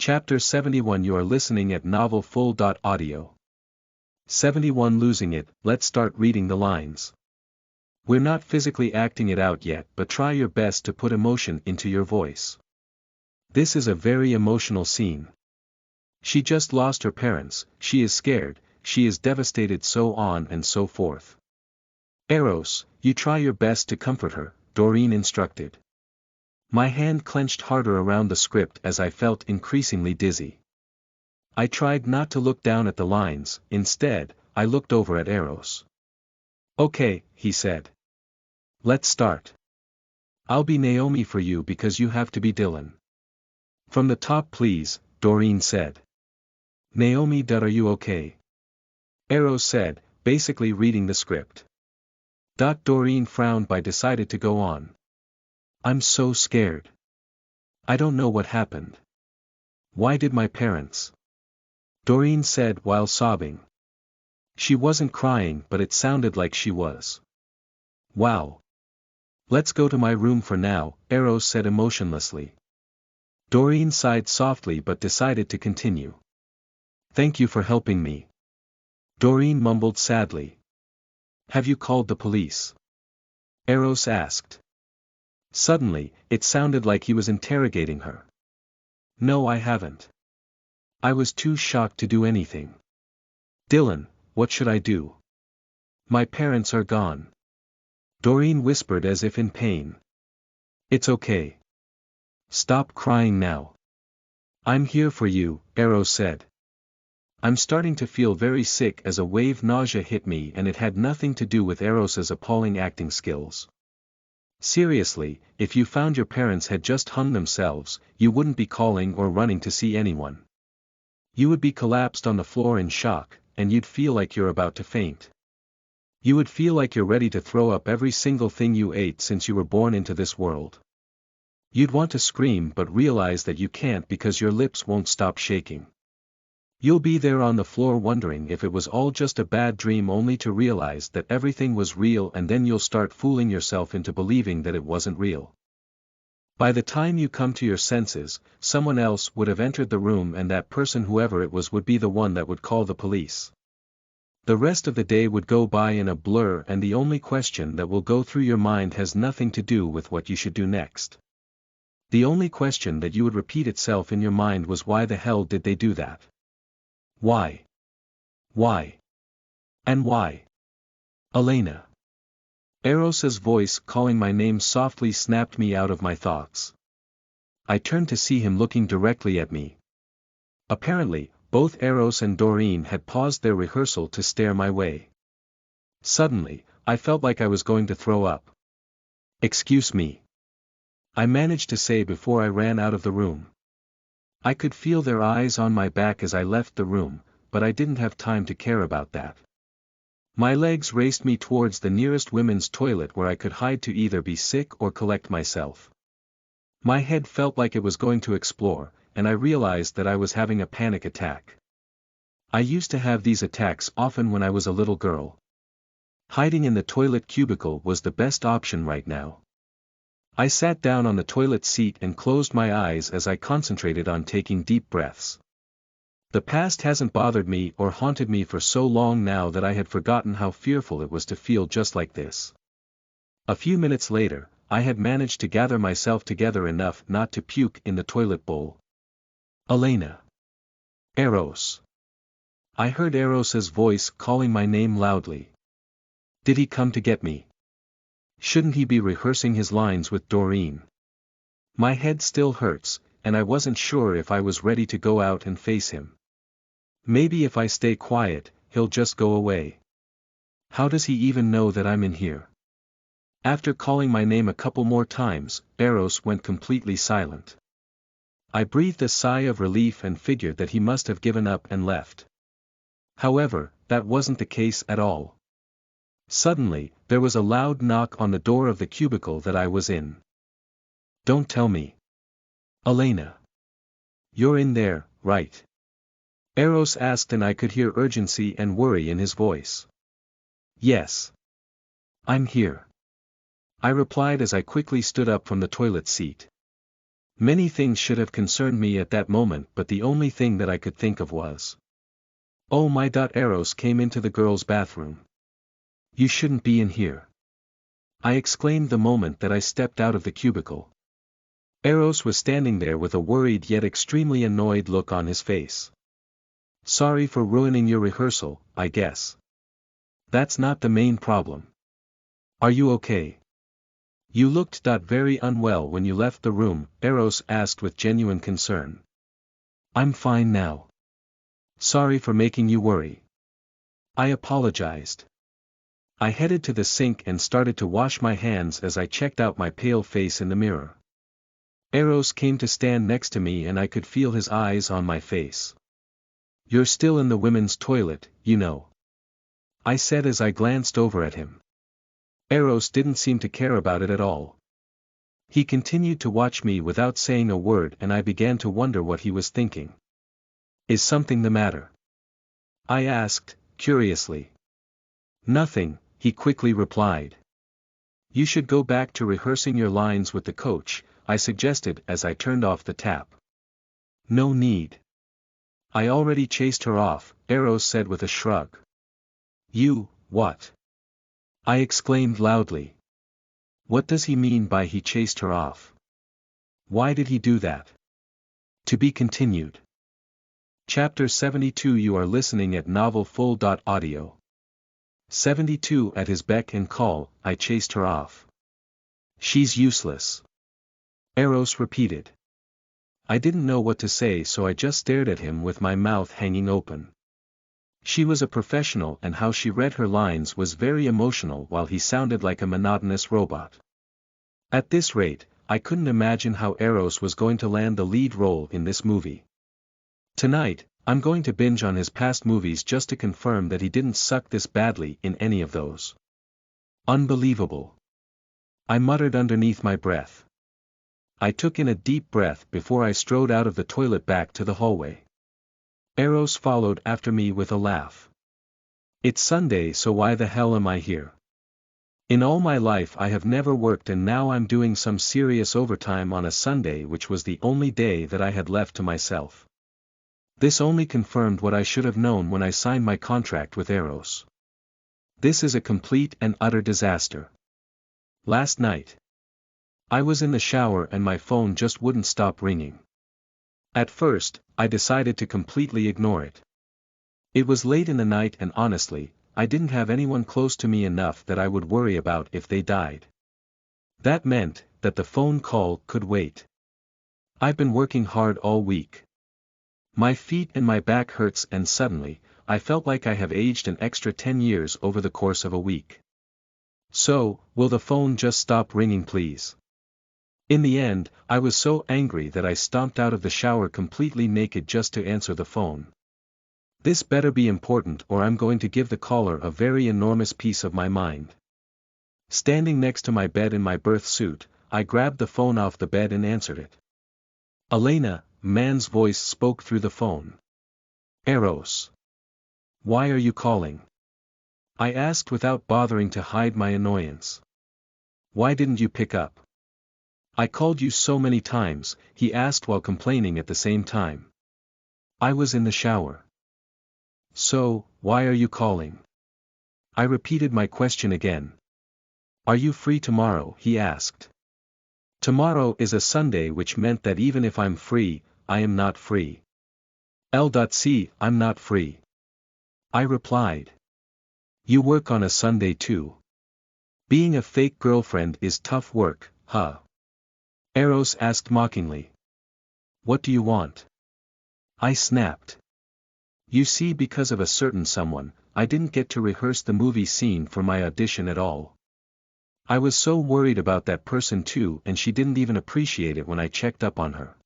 Chapter 71. You are listening at novelfull.audio. 71. Losing it. Let's start reading the lines. We're not physically acting it out yet, but try your best to put emotion into your voice. This is a very emotional scene. She just lost her parents, she is scared, she is devastated, so on and so forth. Eros, you try your best to comfort her, Doreen instructed. My hand clenched harder around the script as I felt increasingly dizzy. I tried not to look down at the lines, instead, I looked over at Eros. Okay, he said. Let's start. I'll be Naomi for you because you have to be Dylan. From the top please, Doreen said. Naomi, are you okay? Eros said, basically reading the script. Doreen frowned but decided to go on. I'm so scared. I don't know what happened. Why did my parents? Doreen said while sobbing. She wasn't crying but it sounded like she was. Wow. Let's go to my room for now, Eros said emotionlessly. Doreen sighed softly but decided to continue. Thank you for helping me. Doreen mumbled sadly. Have you called the police? Eros asked. Suddenly, it sounded like he was interrogating her. No, I haven't. I was too shocked to do anything. Dylan, what should I do? My parents are gone. Doreen whispered as if in pain. It's okay. Stop crying now. I'm here for you, Eros said. I'm starting to feel very sick as a wave nausea hit me, and it had nothing to do with Eros's appalling acting skills. Seriously, if you found your parents had just hung themselves, you wouldn't be calling or running to see anyone. You would be collapsed on the floor in shock, and you'd feel like you're about to faint. You would feel like you're ready to throw up every single thing you ate since you were born into this world. You'd want to scream but realize that you can't because your lips won't stop shaking. You'll be there on the floor wondering if it was all just a bad dream, only to realize that everything was real, and then you'll start fooling yourself into believing that it wasn't real. By the time you come to your senses, someone else would have entered the room, and that person, whoever it was, would be the one that would call the police. The rest of the day would go by in a blur, and the only question that will go through your mind has nothing to do with what you should do next. The only question that you would repeat itself in your mind was, why the hell did they do that? Why? Why? And why? Elena. Eros's voice calling my name softly snapped me out of my thoughts. I turned to see him looking directly at me. Apparently, both Eros and Doreen had paused their rehearsal to stare my way. Suddenly, I felt like I was going to throw up. Excuse me. I managed to say before I ran out of the room. I could feel their eyes on my back as I left the room, but I didn't have time to care about that. My legs raced me towards the nearest women's toilet where I could hide to either be sick or collect myself. My head felt like it was going to explode, and I realized that I was having a panic attack. I used to have these attacks often when I was a little girl. Hiding in the toilet cubicle was the best option right now. I sat down on the toilet seat and closed my eyes as I concentrated on taking deep breaths. The past hasn't bothered me or haunted me for so long now that I had forgotten how fearful it was to feel just like this. A few minutes later, I had managed to gather myself together enough not to puke in the toilet bowl. Elena. Eros. I heard Eros's voice calling my name loudly. Did he come to get me? Shouldn't he be rehearsing his lines with Doreen? My head still hurts, and I wasn't sure if I was ready to go out and face him. Maybe if I stay quiet, he'll just go away. How does he even know that I'm in here? After calling my name a couple more times, Eros went completely silent. I breathed a sigh of relief and figured that he must have given up and left. However, that wasn't the case at all. Suddenly, there was a loud knock on the door of the cubicle that I was in. Don't tell me. Elena. You're in there, right? Eros asked, and I could hear urgency and worry in his voice. Yes. I'm here. I replied as I quickly stood up from the toilet seat. Many things should have concerned me at that moment, but the only thing that I could think of was, "Oh my." Eros came into the girls' bathroom. "You shouldn't be in here," I exclaimed the moment that I stepped out of the cubicle. Eros was standing there with a worried yet extremely annoyed look on his face. "Sorry for ruining your rehearsal, I guess. That's not the main problem. Are you okay? You looked very unwell when you left the room," Eros asked with genuine concern. "I'm fine now. Sorry for making you worry." I apologized. I headed to the sink and started to wash my hands as I checked out my pale face in the mirror. Eros came to stand next to me and I could feel his eyes on my face. "You're still in the women's toilet, you know," I said as I glanced over at him. Eros didn't seem to care about it at all. He continued to watch me without saying a word, and I began to wonder what he was thinking. "Is something the matter?" I asked, curiously. "Nothing," he quickly replied. "You should go back to rehearsing your lines with the coach," I suggested as I turned off the tap. "No need. I already chased her off," Eros said with a shrug. "You, what?" I exclaimed loudly. What does he mean by he chased her off? Why did he do that? To be continued. Chapter 72. You are listening at novelfull.audio. 72. At his beck and call, I chased her off. "She's useless," Eros repeated. I didn't know what to say, so I just stared at him with my mouth hanging open. She was a professional, and how she read her lines was very emotional while he sounded like a monotonous robot. At this rate, I couldn't imagine how Eros was going to land the lead role in this movie. Tonight, I'm going to binge on his past movies just to confirm that he didn't suck this badly in any of those. Unbelievable, I muttered underneath my breath. I took in a deep breath before I strode out of the toilet back to the hallway. Eros followed after me with a laugh. "It's Sunday, so why the hell am I here? In all my life I have never worked, and now I'm doing some serious overtime on a Sunday, which was the only day that I had left to myself." This only confirmed what I should have known when I signed my contract with Eros. This is a complete and utter disaster. Last night, I was in the shower and my phone just wouldn't stop ringing. At first, I decided to completely ignore it. It was late in the night, and honestly, I didn't have anyone close to me enough that I would worry about if they died. That meant that the phone call could wait. I've been working hard all week. My feet and my back hurts, and suddenly, I felt like I have aged an extra 10 years over the course of a week. So, will the phone just stop ringing, please? In the end, I was so angry that I stomped out of the shower completely naked just to answer the phone. This better be important, or I'm going to give the caller a very enormous piece of my mind. Standing next to my bed in my birth suit, I grabbed the phone off the bed and answered it. "Elena," man's voice spoke through the phone. "Eros. Why are you calling?" I asked without bothering to hide my annoyance. "Why didn't you pick up?" "I called you so many times," he asked while complaining at the same time. "I was in the shower." "So, why are you calling?" I repeated my question again. "Are you free tomorrow?" he asked. Tomorrow is a Sunday, which meant that even if I'm free, I am not free. L.C. I'm not free. I replied. "You work on a Sunday too. Being a fake girlfriend is tough work, huh?" Eros asked mockingly. "What do you want?" I snapped. "You see, because of a certain someone, I didn't get to rehearse the movie scene for my audition at all. I was so worried about that person too, and she didn't even appreciate it when I checked up on her.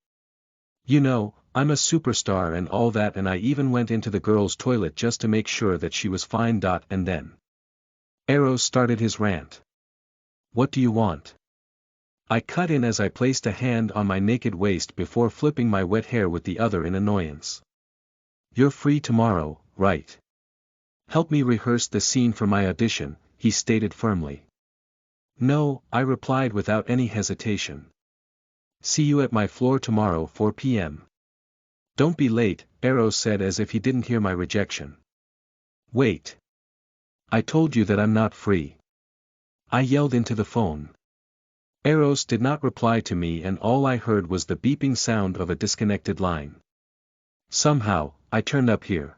You know, I'm a superstar and all that, and I even went into the girls' toilet just to make sure that she was fine. And then Eros started his rant. "What do you want?" I cut in as I placed a hand on my naked waist before flipping my wet hair with the other in annoyance. "You're free tomorrow, right? Help me rehearse the scene for my audition," he stated firmly. "No," I replied without any hesitation. See you at my floor tomorrow 4 p.m. Don't be late, Eros said as if he didn't hear my rejection. Wait. I told you that I'm not free. I yelled into the phone. Eros did not reply to me and all I heard was the beeping sound of a disconnected line. Somehow, I turned up here.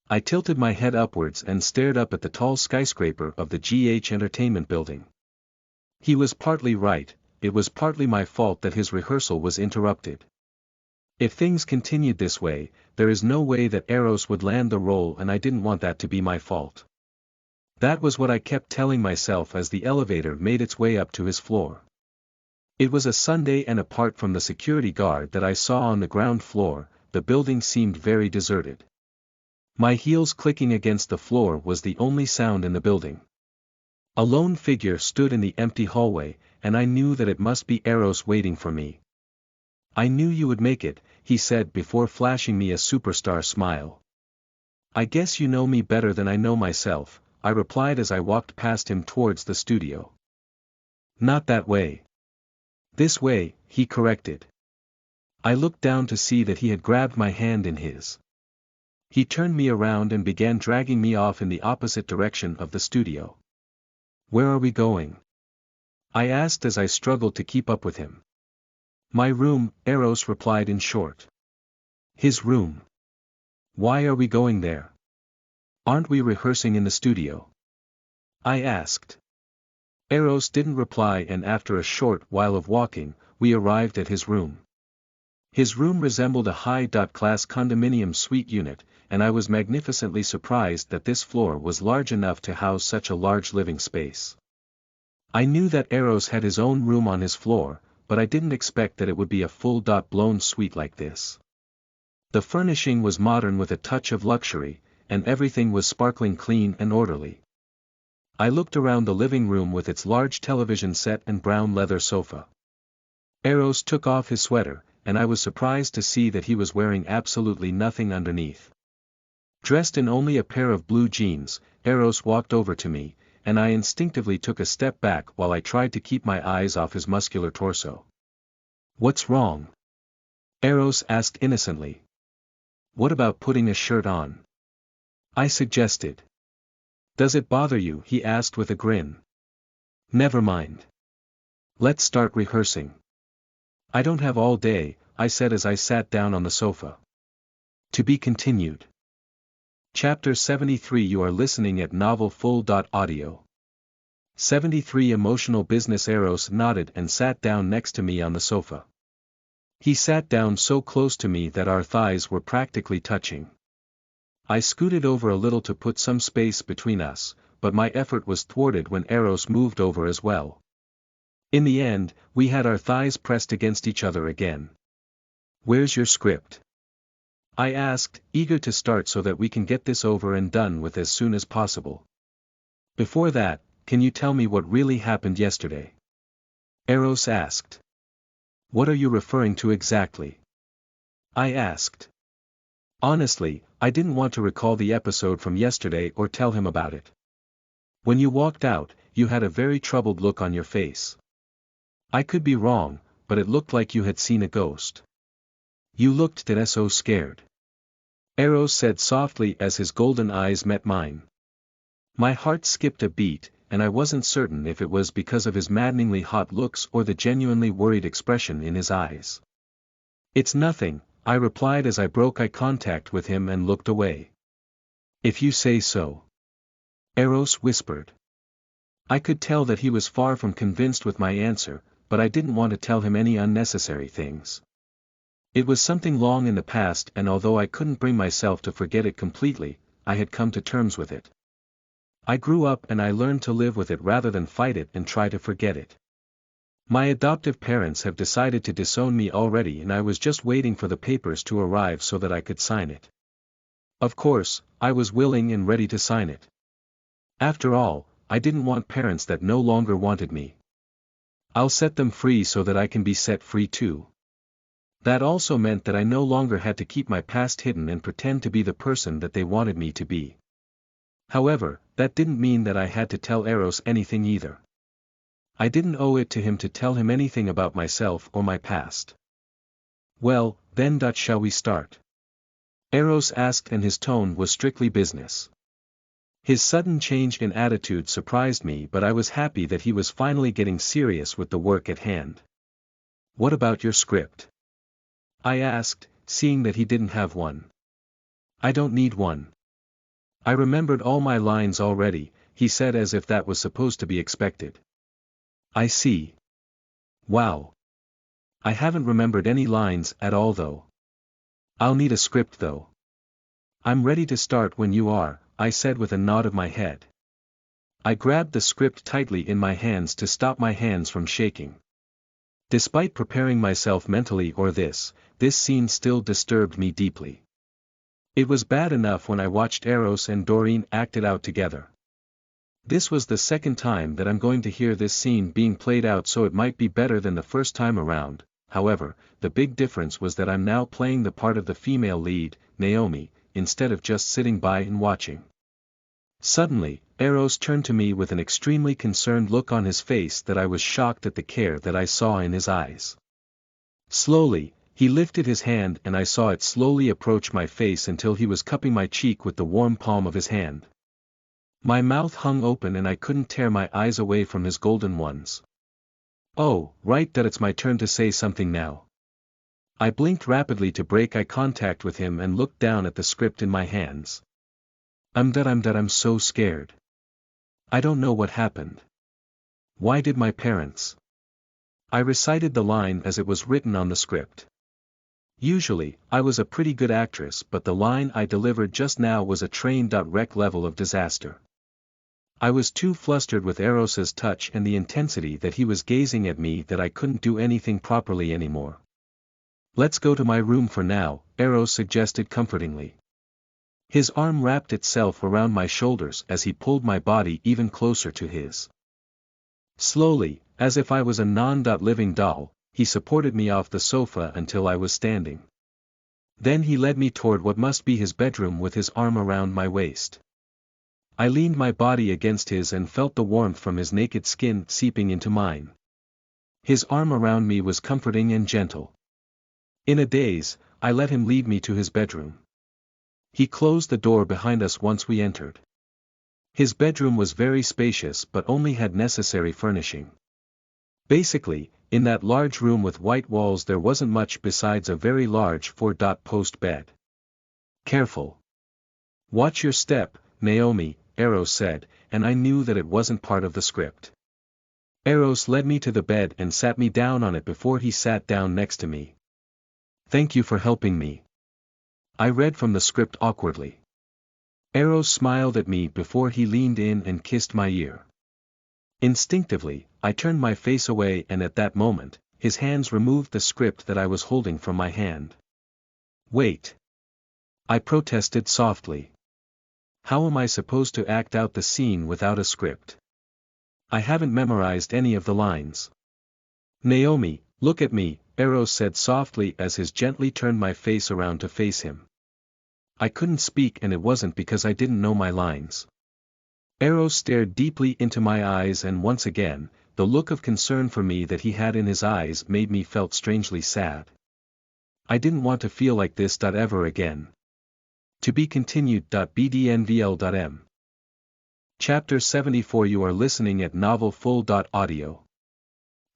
I tilted my head upwards and stared up at the tall skyscraper of the GH Entertainment building. He was partly right, it was partly my fault that his rehearsal was interrupted. If things continued this way, there is no way that Eros would land the role and I didn't want that to be my fault. That was what I kept telling myself as the elevator made its way up to his floor. It was a Sunday and apart from the security guard that I saw on the ground floor, the building seemed very deserted. My heels clicking against the floor was the only sound in the building. A lone figure stood in the empty hallway, and I knew that it must be Eros waiting for me. I knew you would make it, he said before flashing me a superstar smile. I guess you know me better than I know myself, I replied as I walked past him towards the studio. Not that way. This way, he corrected. I looked down to see that he had grabbed my hand in his. He turned me around and began dragging me off in the opposite direction of the studio. Where are we going? I asked as I struggled to keep up with him. My room, Eros replied in short. His room. Why are we going there? Aren't we rehearsing in the studio? I asked. Eros didn't reply and after a short while of walking, we arrived at his room. His room resembled a high-class condominium suite unit, and I was magnificently surprised that this floor was large enough to house such a large living space. I knew that Eros had his own room on his floor, but I didn't expect that it would be a full-blown suite like this. The furnishing was modern with a touch of luxury, and everything was sparkling clean and orderly. I looked around the living room with its large television set and brown leather sofa. Eros took off his sweater, and I was surprised to see that he was wearing absolutely nothing underneath. Dressed in only a pair of blue jeans, Eros walked over to me, and I instinctively took a step back while I tried to keep my eyes off his muscular torso. What's wrong? Eros asked innocently. What about putting a shirt on? I suggested. Does it bother you? He asked with a grin. Never mind. Let's start rehearsing. I don't have all day, I said as I sat down on the sofa. To be continued. Chapter 73. You are listening at NovelFull.audio. 73. Emotional business. Eros nodded and sat down next to me on the sofa. He sat down so close to me that our thighs were practically touching. I scooted over a little to put some space between us, but my effort was thwarted when Eros moved over as well. In the end, we had our thighs pressed against each other again. Where's your script? I asked, eager to start so that we can get this over and done with as soon as possible. Before that, can you tell me what really happened yesterday? Eros asked. What are you referring to exactly? I asked. Honestly, I didn't want to recall the episode from yesterday or tell him about it. When you walked out, you had a very troubled look on your face. I could be wrong, but it looked like you had seen a ghost. You looked so scared. Eros said softly as his golden eyes met mine. My heart skipped a beat, and I wasn't certain if it was because of his maddeningly hot looks or the genuinely worried expression in his eyes. It's nothing, I replied as I broke eye contact with him and looked away. If you say so. Eros whispered. I could tell that he was far from convinced with my answer, but I didn't want to tell him any unnecessary things. It was something long in the past and although I couldn't bring myself to forget it completely, I had come to terms with it. I grew up and I learned to live with it rather than fight it and try to forget it. My adoptive parents have decided to disown me already and I was just waiting for the papers to arrive so that I could sign it. Of course, I was willing and ready to sign it. After all, I didn't want parents that no longer wanted me. I'll set them free so that I can be set free too. That also meant that I no longer had to keep my past hidden and pretend to be the person that they wanted me to be. However, that didn't mean that I had to tell Eros anything either. I didn't owe it to him to tell him anything about myself or my past. Well, then shall we start? Eros asked, and his tone was strictly business. His sudden change in attitude surprised me, but I was happy that he was finally getting serious with the work at hand. What about your script? I asked, seeing that he didn't have one. I don't need one. I remembered all my lines already, he said, as if that was supposed to be expected. I see. Wow. I haven't remembered any lines at all though. I'll need a script though. I'm ready to start when you are, I said with a nod of my head. I grabbed the script tightly in my hands to stop my hands from shaking. Despite preparing myself mentally for this scene still disturbed me deeply. It was bad enough when I watched Eros and Doreen act it out together. This was the second time that I'm going to hear this scene being played out, so it might be better than the first time around. However, the big difference was that I'm now playing the part of the female lead, Naomi, instead of just sitting by and watching. Suddenly, Eros turned to me with an extremely concerned look on his face that I was shocked at the care that I saw in his eyes. Slowly, he lifted his hand and I saw it slowly approach my face until he was cupping my cheek with the warm palm of his hand. My mouth hung open and I couldn't tear my eyes away from his golden ones. Oh, right, that it's my turn to say something now. I blinked rapidly to break eye contact with him and looked down at the script in my hands. I'm so scared. I don't know what happened. Why did my parents? I recited the line as it was written on the script. Usually, I was a pretty good actress, but the line I delivered just now was a train-wreck level of disaster. I was too flustered with Eros's touch and the intensity that he was gazing at me that I couldn't do anything properly anymore. Let's go to my room for now, Eros suggested comfortingly. His arm wrapped itself around my shoulders as he pulled my body even closer to his. Slowly, as if I was a non-living doll, he supported me off the sofa until I was standing. Then he led me toward what must be his bedroom with his arm around my waist. I leaned my body against his and felt the warmth from his naked skin seeping into mine. His arm around me was comforting and gentle. In a daze, I let him lead me to his bedroom. He closed the door behind us once we entered. His bedroom was very spacious but only had necessary furnishing. Basically, in that large room with white walls there wasn't much besides a very large 4-post bed. Careful. Watch your step, Naomi, Eros said, and I knew that it wasn't part of the script. Eros led me to the bed and sat me down on it before he sat down next to me. Thank you for helping me. I read from the script awkwardly. Eros smiled at me before he leaned in and kissed my ear. Instinctively, I turned my face away, and at that moment, his hands removed the script that I was holding from my hand. Wait. I protested softly. How am I supposed to act out the scene without a script? I haven't memorized any of the lines. Naomi, look at me, Eros said softly as he gently turned my face around to face him. I couldn't speak, and it wasn't because I didn't know my lines. Eros stared deeply into my eyes, and once again, the look of concern for me that he had in his eyes made me felt strangely sad. I didn't want to feel like this ever again. To be continued. BDNVL.M. Chapter 74. You are listening at novelfull.audio.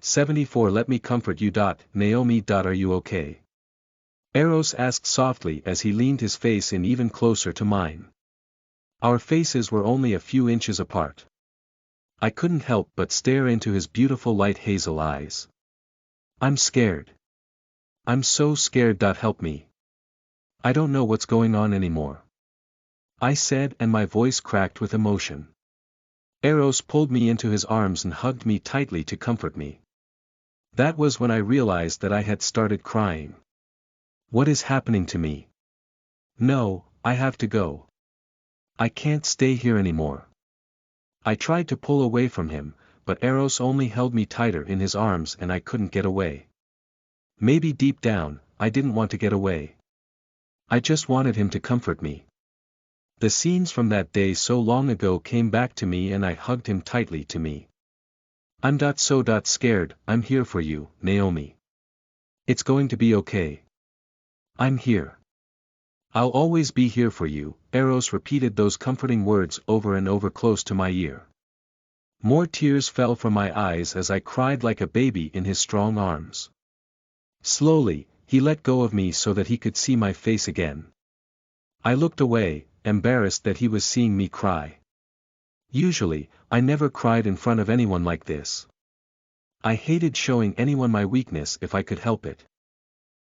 74. Let me comfort you. Naomi. Are you okay? Eros asked softly as he leaned his face in even closer to mine. Our faces were only a few inches apart. I couldn't help but stare into his beautiful light hazel eyes. I'm scared. I'm so scared. Help me. I don't know what's going on anymore. I said, and my voice cracked with emotion. Eros pulled me into his arms and hugged me tightly to comfort me. That was when I realized that I had started crying. What is happening to me? No, I have to go. I can't stay here anymore. I tried to pull away from him, but Eros only held me tighter in his arms and I couldn't get away. Maybe deep down, I didn't want to get away. I just wanted him to comfort me. The scenes from that day so long ago came back to me and I hugged him tightly to me. I'm so scared, I'm here for you, Naomi. It's going to be okay. I'm here. I'll always be here for you. Eros repeated those comforting words over and over close to my ear. More tears fell from my eyes as I cried like a baby in his strong arms. Slowly, he let go of me so that he could see my face again. I looked away, embarrassed that he was seeing me cry. Usually, I never cried in front of anyone like this. I hated showing anyone my weakness if I could help it.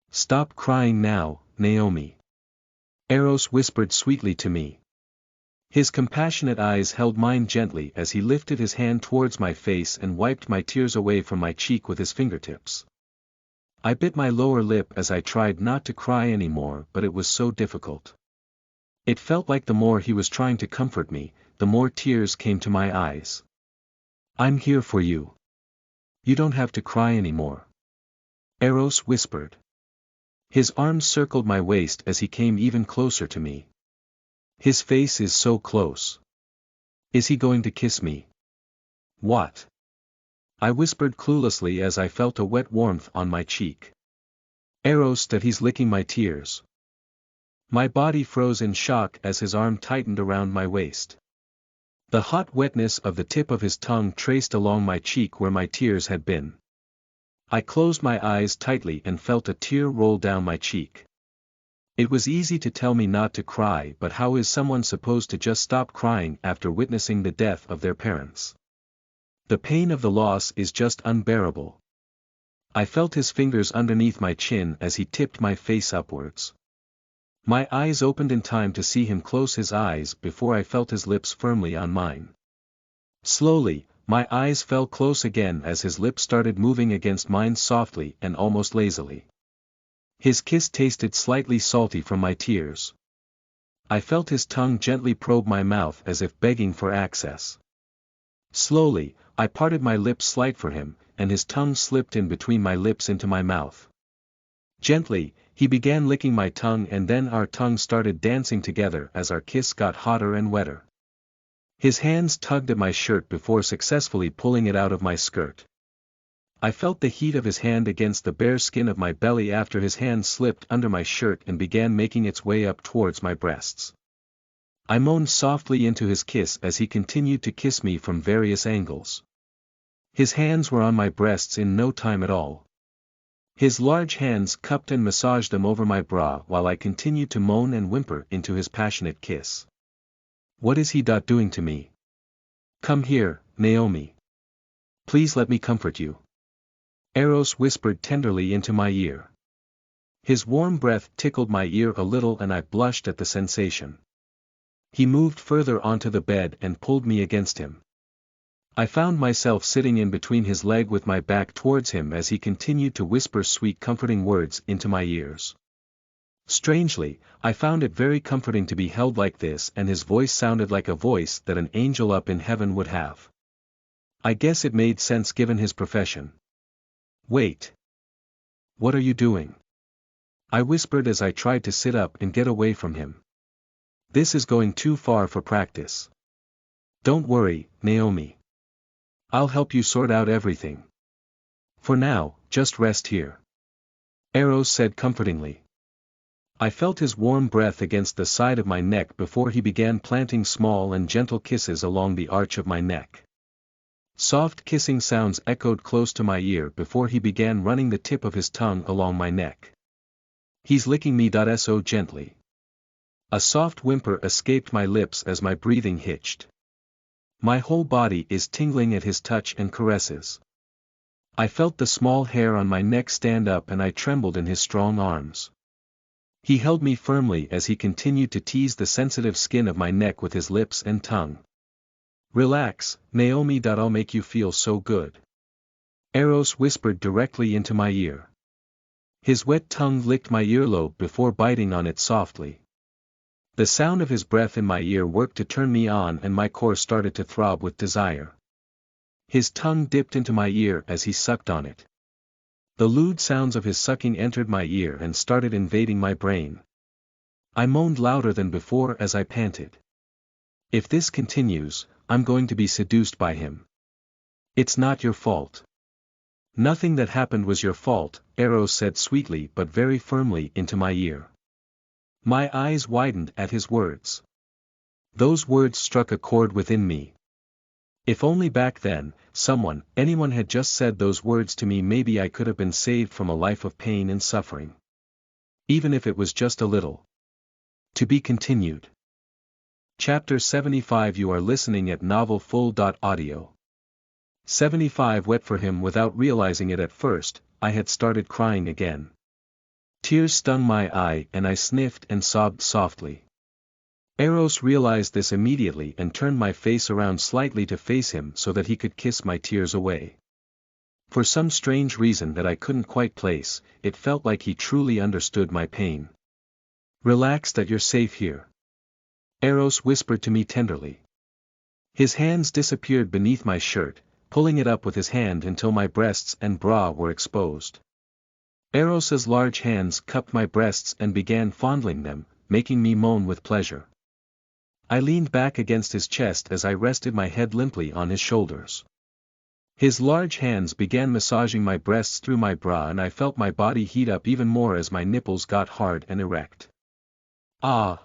Stop crying now, Naomi. Eros whispered sweetly to me. His compassionate eyes held mine gently as he lifted his hand towards my face and wiped my tears away from my cheek with his fingertips. I bit my lower lip as I tried not to cry anymore, but it was so difficult. It felt like the more he was trying to comfort me, the more tears came to my eyes. I'm here for you. You don't have to cry anymore. Eros whispered. His arms circled my waist as he came even closer to me. His face is so close. Is he going to kiss me? What? I whispered cluelessly as I felt a wet warmth on my cheek. Eros, that he's licking my tears. My body froze in shock as his arm tightened around my waist. The hot wetness of the tip of his tongue traced along my cheek where my tears had been. I closed my eyes tightly and felt a tear roll down my cheek. It was easy to tell me not to cry, but how is someone supposed to just stop crying after witnessing the death of their parents? The pain of the loss is just unbearable. I felt his fingers underneath my chin as he tipped my face upwards. My eyes opened in time to see him close his eyes before I felt his lips firmly on mine. Slowly, my eyes fell close again as his lips started moving against mine softly and almost lazily. His kiss tasted slightly salty from my tears. I felt his tongue gently probe my mouth as if begging for access. Slowly, I parted my lips slight for him, and his tongue slipped in between my lips into my mouth. Gently, he began licking my tongue, and then our tongues started dancing together as our kiss got hotter and wetter. His hands tugged at my shirt before successfully pulling it out of my skirt. I felt the heat of his hand against the bare skin of my belly after his hand slipped under my shirt and began making its way up towards my breasts. I moaned softly into his kiss as he continued to kiss me from various angles. His hands were on my breasts in no time at all. His large hands cupped and massaged them over my bra while I continued to moan and whimper into his passionate kiss. What is he doing to me? Come here, Naomi. Please let me comfort you. Eros whispered tenderly into my ear. His warm breath tickled my ear a little and I blushed at the sensation. He moved further onto the bed and pulled me against him. I found myself sitting in between his leg with my back towards him as he continued to whisper sweet comforting words into my ears. Strangely, I found it very comforting to be held like this, and his voice sounded like a voice that an angel up in heaven would have. I guess it made sense given his profession. Wait. What are you doing? I whispered as I tried to sit up and get away from him. This is going too far for practice. Don't worry, Naomi. I'll help you sort out everything. For now, just rest here. Eros said comfortingly. I felt his warm breath against the side of my neck before he began planting small and gentle kisses along the arch of my neck. Soft kissing sounds echoed close to my ear before he began running the tip of his tongue along my neck. He's licking me so gently. A soft whimper escaped my lips as my breathing hitched. My whole body is tingling at his touch and caresses. I felt the small hair on my neck stand up and I trembled in his strong arms. He held me firmly as he continued to tease the sensitive skin of my neck with his lips and tongue. Relax, Naomi. I'll make you feel so good. Eros whispered directly into my ear. His wet tongue licked my earlobe before biting on it softly. The sound of his breath in my ear worked to turn me on and my core started to throb with desire. His tongue dipped into my ear as he sucked on it. The lewd sounds of his sucking entered my ear and started invading my brain. I moaned louder than before as I panted. If this continues, I'm going to be seduced by him. It's not your fault. Nothing that happened was your fault, Eros said sweetly but very firmly into my ear. My eyes widened at his words. Those words struck a chord within me. If only back then, anyone had just said those words to me, maybe I could have been saved from a life of pain and suffering. Even if it was just a little. To be continued. Chapter 75. You are listening at novelfull.audio. 75. Wet for him. Without realizing it at first, I had started crying again. Tears stung my eye and I sniffed and sobbed softly. Eros realized this immediately and turned my face around slightly to face him so that he could kiss my tears away. For some strange reason that I couldn't quite place, it felt like he truly understood my pain. Relax, that you're safe here. Eros whispered to me tenderly. His hands disappeared beneath my shirt, pulling it up with his hand until my breasts and bra were exposed. Eros's large hands cupped my breasts and began fondling them, making me moan with pleasure. I leaned back against his chest as I rested my head limply on his shoulders. His large hands began massaging my breasts through my bra and I felt my body heat up even more as my nipples got hard and erect. Ah,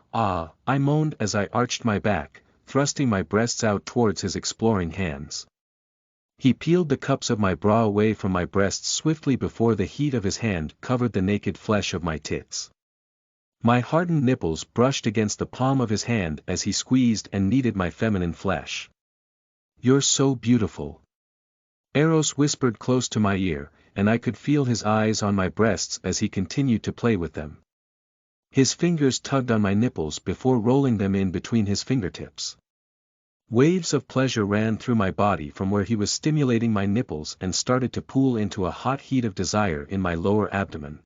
I moaned as I arched my back, thrusting my breasts out towards his exploring hands. He peeled the cups of my bra away from my breasts swiftly before the heat of his hand covered the naked flesh of my tits. My hardened nipples brushed against the palm of his hand as he squeezed and kneaded my feminine flesh. You're so beautiful. Eros whispered close to my ear, and I could feel his eyes on my breasts as he continued to play with them. His fingers tugged on my nipples before rolling them in between his fingertips. Waves of pleasure ran through my body from where he was stimulating my nipples and started to pool into a hot heat of desire in my lower abdomen.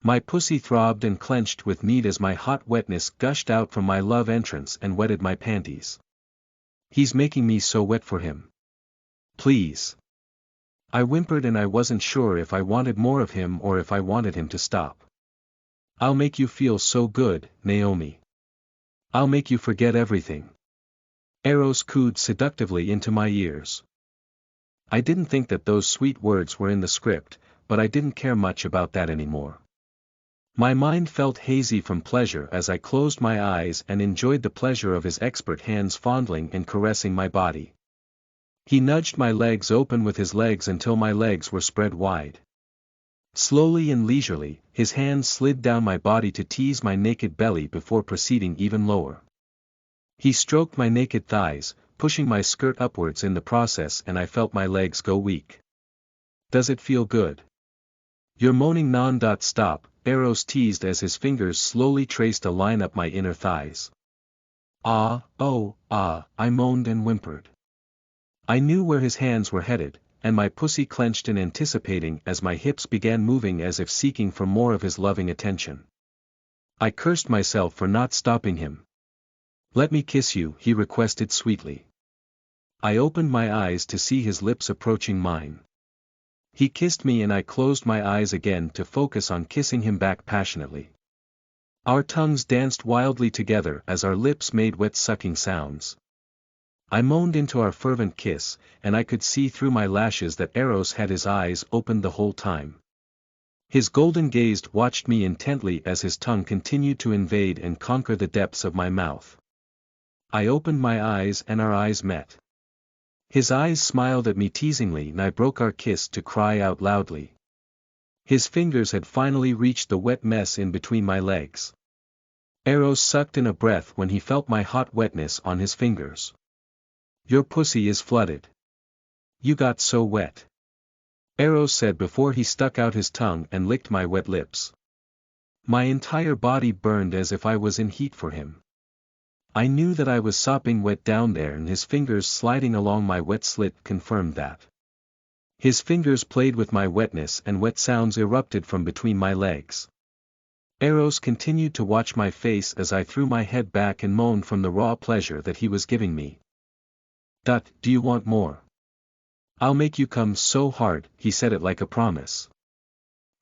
My pussy throbbed and clenched with need as my hot wetness gushed out from my love entrance and wetted my panties. He's making me so wet for him. Please. I whimpered and I wasn't sure if I wanted more of him or if I wanted him to stop. I'll make you feel so good, Naomi. I'll make you forget everything. Eros cooed seductively into my ears. I didn't think that those sweet words were in the script, but I didn't care much about that anymore. My mind felt hazy from pleasure as I closed my eyes and enjoyed the pleasure of his expert hands fondling and caressing my body. He nudged my legs open with his legs until my legs were spread wide. Slowly and leisurely, his hands slid down my body to tease my naked belly before proceeding even lower. He stroked my naked thighs, pushing my skirt upwards in the process, and I felt my legs go weak. Does it feel good? You're moaning non-stop, Eros teased as his fingers slowly traced a line up my inner thighs. I moaned and whimpered. I knew where his hands were headed, and my pussy clenched in anticipating as my hips began moving as if seeking for more of his loving attention. I cursed myself for not stopping him. Let me kiss you, he requested sweetly. I opened my eyes to see his lips approaching mine. He kissed me and I closed my eyes again to focus on kissing him back passionately. Our tongues danced wildly together as our lips made wet sucking sounds. I moaned into our fervent kiss, and I could see through my lashes that Eros had his eyes opened the whole time. His golden gaze watched me intently as his tongue continued to invade and conquer the depths of my mouth. I opened my eyes and our eyes met. His eyes smiled at me teasingly and I broke our kiss to cry out loudly. His fingers had finally reached the wet mess in between my legs. Eros sucked in a breath when he felt my hot wetness on his fingers. Your pussy is flooded. You got so wet. Eros said before he stuck out his tongue and licked my wet lips. My entire body burned as if I was in heat for him. I knew that I was sopping wet down there and his fingers sliding along my wet slit confirmed that. His fingers played with my wetness and wet sounds erupted from between my legs. Eros continued to watch my face as I threw my head back and moaned from the raw pleasure that he was giving me. Do you want more? I'll make you come so hard, he said it like a promise.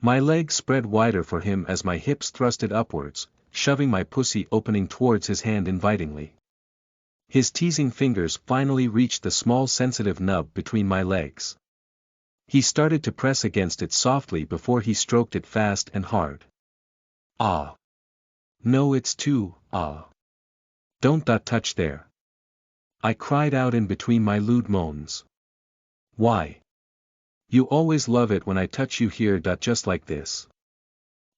My legs spread wider for him as my hips thrusted upwards, shoving my pussy opening towards his hand invitingly. His teasing fingers finally reached the small sensitive nub between my legs. He started to press against it softly before he stroked it fast and hard. Ah. No, it's too, ah. Don't that touch there. I cried out in between my lewd moans. Why? You always love it when I touch you here. Just like this.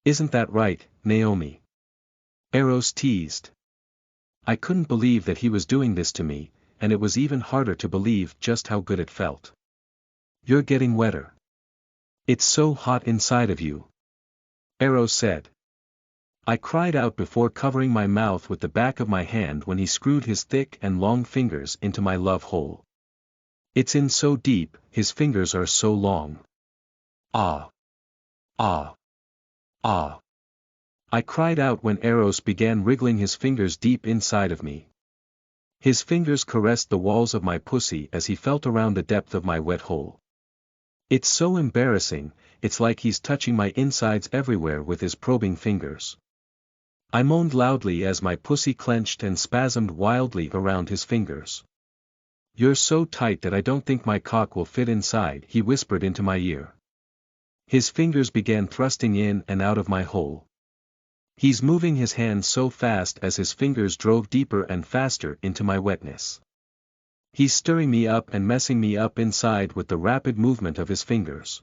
Isn't that right, Naomi? Eros teased. I couldn't believe that he was doing this to me, and it was even harder to believe just how good it felt. You're getting wetter. It's so hot inside of you. Eros said. I cried out before covering my mouth with the back of my hand when he screwed his thick and long fingers into my love hole. It's in so deep, his fingers are so long. Ah. Ah. Ah. I cried out when Eros began wriggling his fingers deep inside of me. His fingers caressed the walls of my pussy as he felt around the depth of my wet hole. It's so embarrassing, it's like he's touching my insides everywhere with his probing fingers. I moaned loudly as my pussy clenched and spasmed wildly around his fingers. You're so tight that I don't think my cock will fit inside, he whispered into my ear. His fingers began thrusting in and out of my hole. He's moving his hands so fast as his fingers drove deeper and faster into my wetness. He's stirring me up and messing me up inside with the rapid movement of his fingers.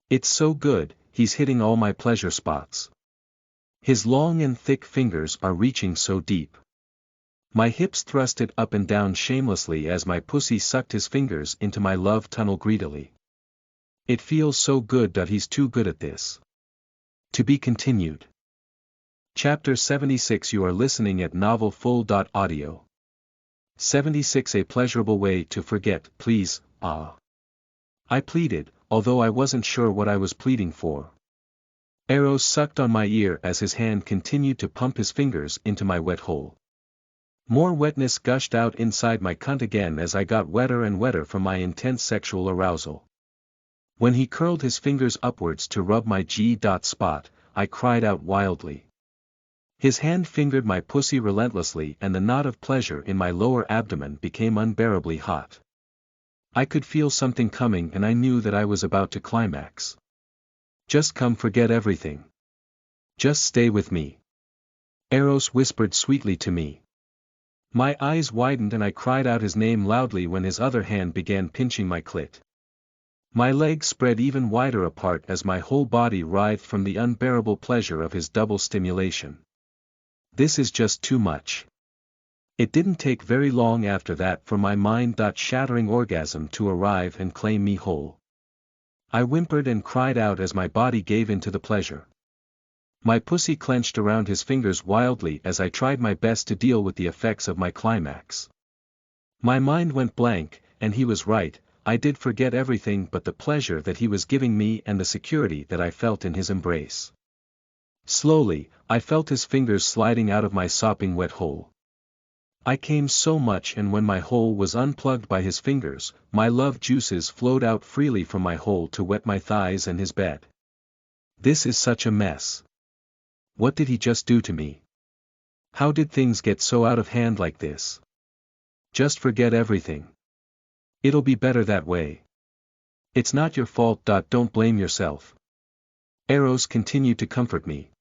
It's so good, he's hitting all my pleasure spots. His long and thick fingers are reaching so deep. My hips thrusted up and down shamelessly as my pussy sucked his fingers into my love tunnel greedily. It feels so good that he's too good at this. To be continued. Chapter 76. You are listening at novelfull.audio. 76. A pleasurable way to forget, please, ah. I pleaded, although I wasn't sure what I was pleading for. Eros sucked on my ear as his hand continued to pump his fingers into my wet hole. More wetness gushed out inside my cunt again as I got wetter and wetter from my intense sexual arousal. When he curled his fingers upwards to rub my G-spot, I cried out wildly. His hand fingered my pussy relentlessly and the knot of pleasure in my lower abdomen became unbearably hot. I could feel something coming and I knew that I was about to climax. Just come, forget everything. Just stay with me. Eros whispered sweetly to me. My eyes widened and I cried out his name loudly when his other hand began pinching my clit. My legs spread even wider apart as my whole body writhed from the unbearable pleasure of his double stimulation. This is just too much. It didn't take very long after that for my mind-shattering orgasm to arrive and claim me whole. I whimpered and cried out as my body gave in to the pleasure. My pussy clenched around his fingers wildly as I tried my best to deal with the effects of my climax. My mind went blank, and he was right, I did forget everything but the pleasure that he was giving me and the security that I felt in his embrace. Slowly, I felt his fingers sliding out of my sopping wet hole. I came so much, and when my hole was unplugged by his fingers, my love juices flowed out freely from my hole to wet my thighs and his bed. This is such a mess. What did he just do to me? How did things get so out of hand like this? Just forget everything. It'll be better that way. It's not your fault. Don't blame yourself. Eros continued to comfort me.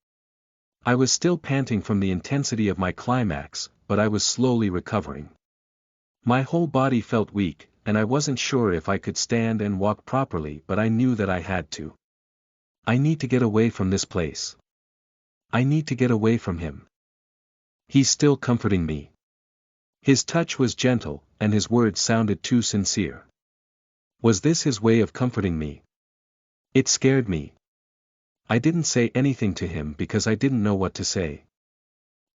I was still panting from the intensity of my climax, but I was slowly recovering. My whole body felt weak, and I wasn't sure if I could stand and walk properly, but I knew that I had to. I need to get away from this place. I need to get away from him. He's still comforting me. His touch was gentle, and his words sounded too sincere. Was this his way of comforting me? It scared me. I didn't say anything to him because I didn't know what to say.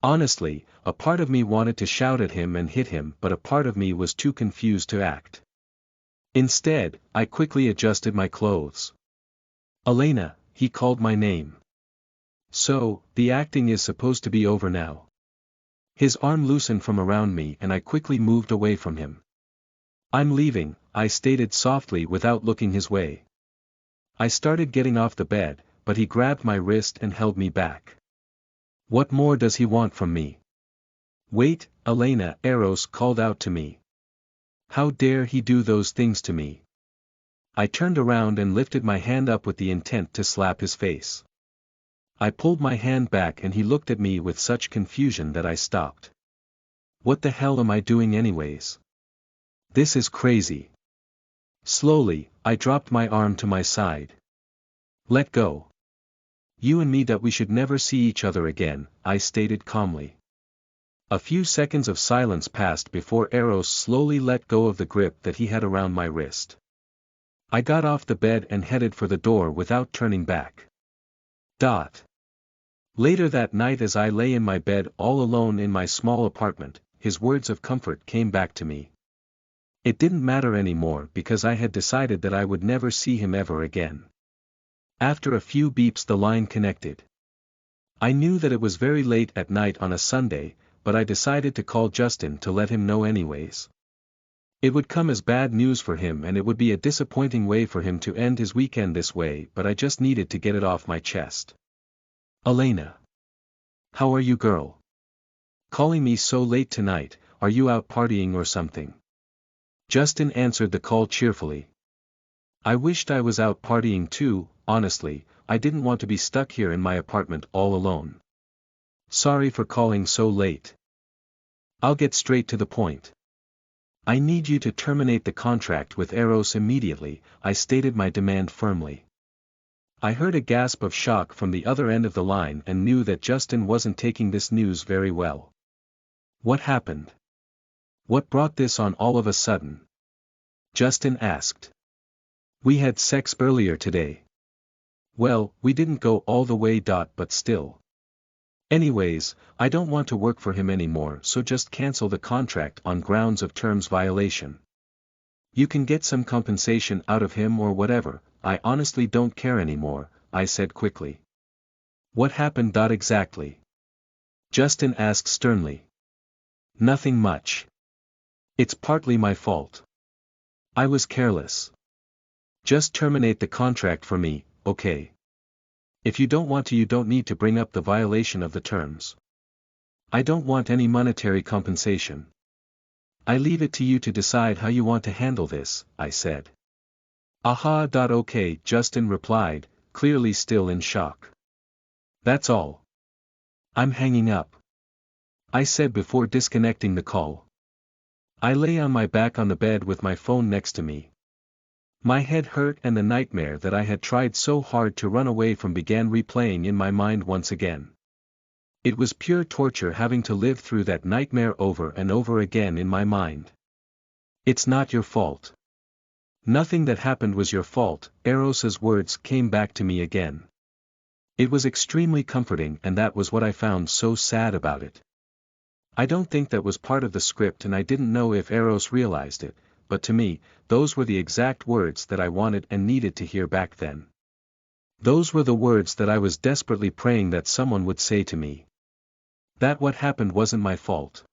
Honestly, a part of me wanted to shout at him and hit him, but a part of me was too confused to act. Instead, I quickly adjusted my clothes. Elena, he called my name. So, the acting is supposed to be over now. His arm loosened from around me and I quickly moved away from him. I'm leaving, I stated softly without looking his way. I started getting off the bed, but he grabbed my wrist and held me back. What more does he want from me? Wait, Elena, Eros called out to me. How dare he do those things to me? I turned around and lifted my hand up with the intent to slap his face. I pulled my hand back and he looked at me with such confusion that I stopped. What the hell am I doing anyways? This is crazy. Slowly, I dropped my arm to my side. Let go. You and me that we should never see each other again, I stated calmly. A few seconds of silence passed before Eros slowly let go of the grip that he had around my wrist. I got off the bed and headed for the door without turning back. Later that night as I lay in my bed all alone in my small apartment, his words of comfort came back to me. It didn't matter anymore because I had decided that I would never see him ever again. After a few beeps the line connected. I knew that it was very late at night on a Sunday, but I decided to call Justin to let him know anyways. It would come as bad news for him and it would be a disappointing way for him to end his weekend this way, but I just needed to get it off my chest. Elena. How are you, girl? Calling me so late tonight, are you out partying or something? Justin answered the call cheerfully. I wished I was out partying too, honestly, I didn't want to be stuck here in my apartment all alone. Sorry for calling so late. I'll get straight to the point. I need you to terminate the contract with Eros immediately, I stated my demand firmly. I heard a gasp of shock from the other end of the line and knew that Justin wasn't taking this news very well. What happened? What brought this on all of a sudden? Justin asked. We had sex earlier today. Well, we didn't go all the way, but still. Anyways, I don't want to work for him anymore, so just cancel the contract on grounds of terms violation. You can get some compensation out of him or whatever, I honestly don't care anymore, I said quickly. What happened? Exactly? Justin asked sternly. Nothing much. It's partly my fault. I was careless. Just terminate the contract for me, okay? If you don't want to, you don't need to bring up the violation of the terms. I don't want any monetary compensation. I leave it to you to decide how you want to handle this, I said. Aha. Okay, Justin replied, clearly still in shock. That's all. I'm hanging up. I said before disconnecting the call. I lay on my back on the bed with my phone next to me. My head hurt and the nightmare that I had tried so hard to run away from began replaying in my mind once again. It was pure torture having to live through that nightmare over and over again in my mind. It's not your fault. Nothing that happened was your fault, Eros's words came back to me again. It was extremely comforting, and that was what I found so sad about it. I don't think that was part of the script, and I didn't know if Eros realized it, but to me, those were the exact words that I wanted and needed to hear back then. Those were the words that I was desperately praying that someone would say to me. That what happened wasn't my fault.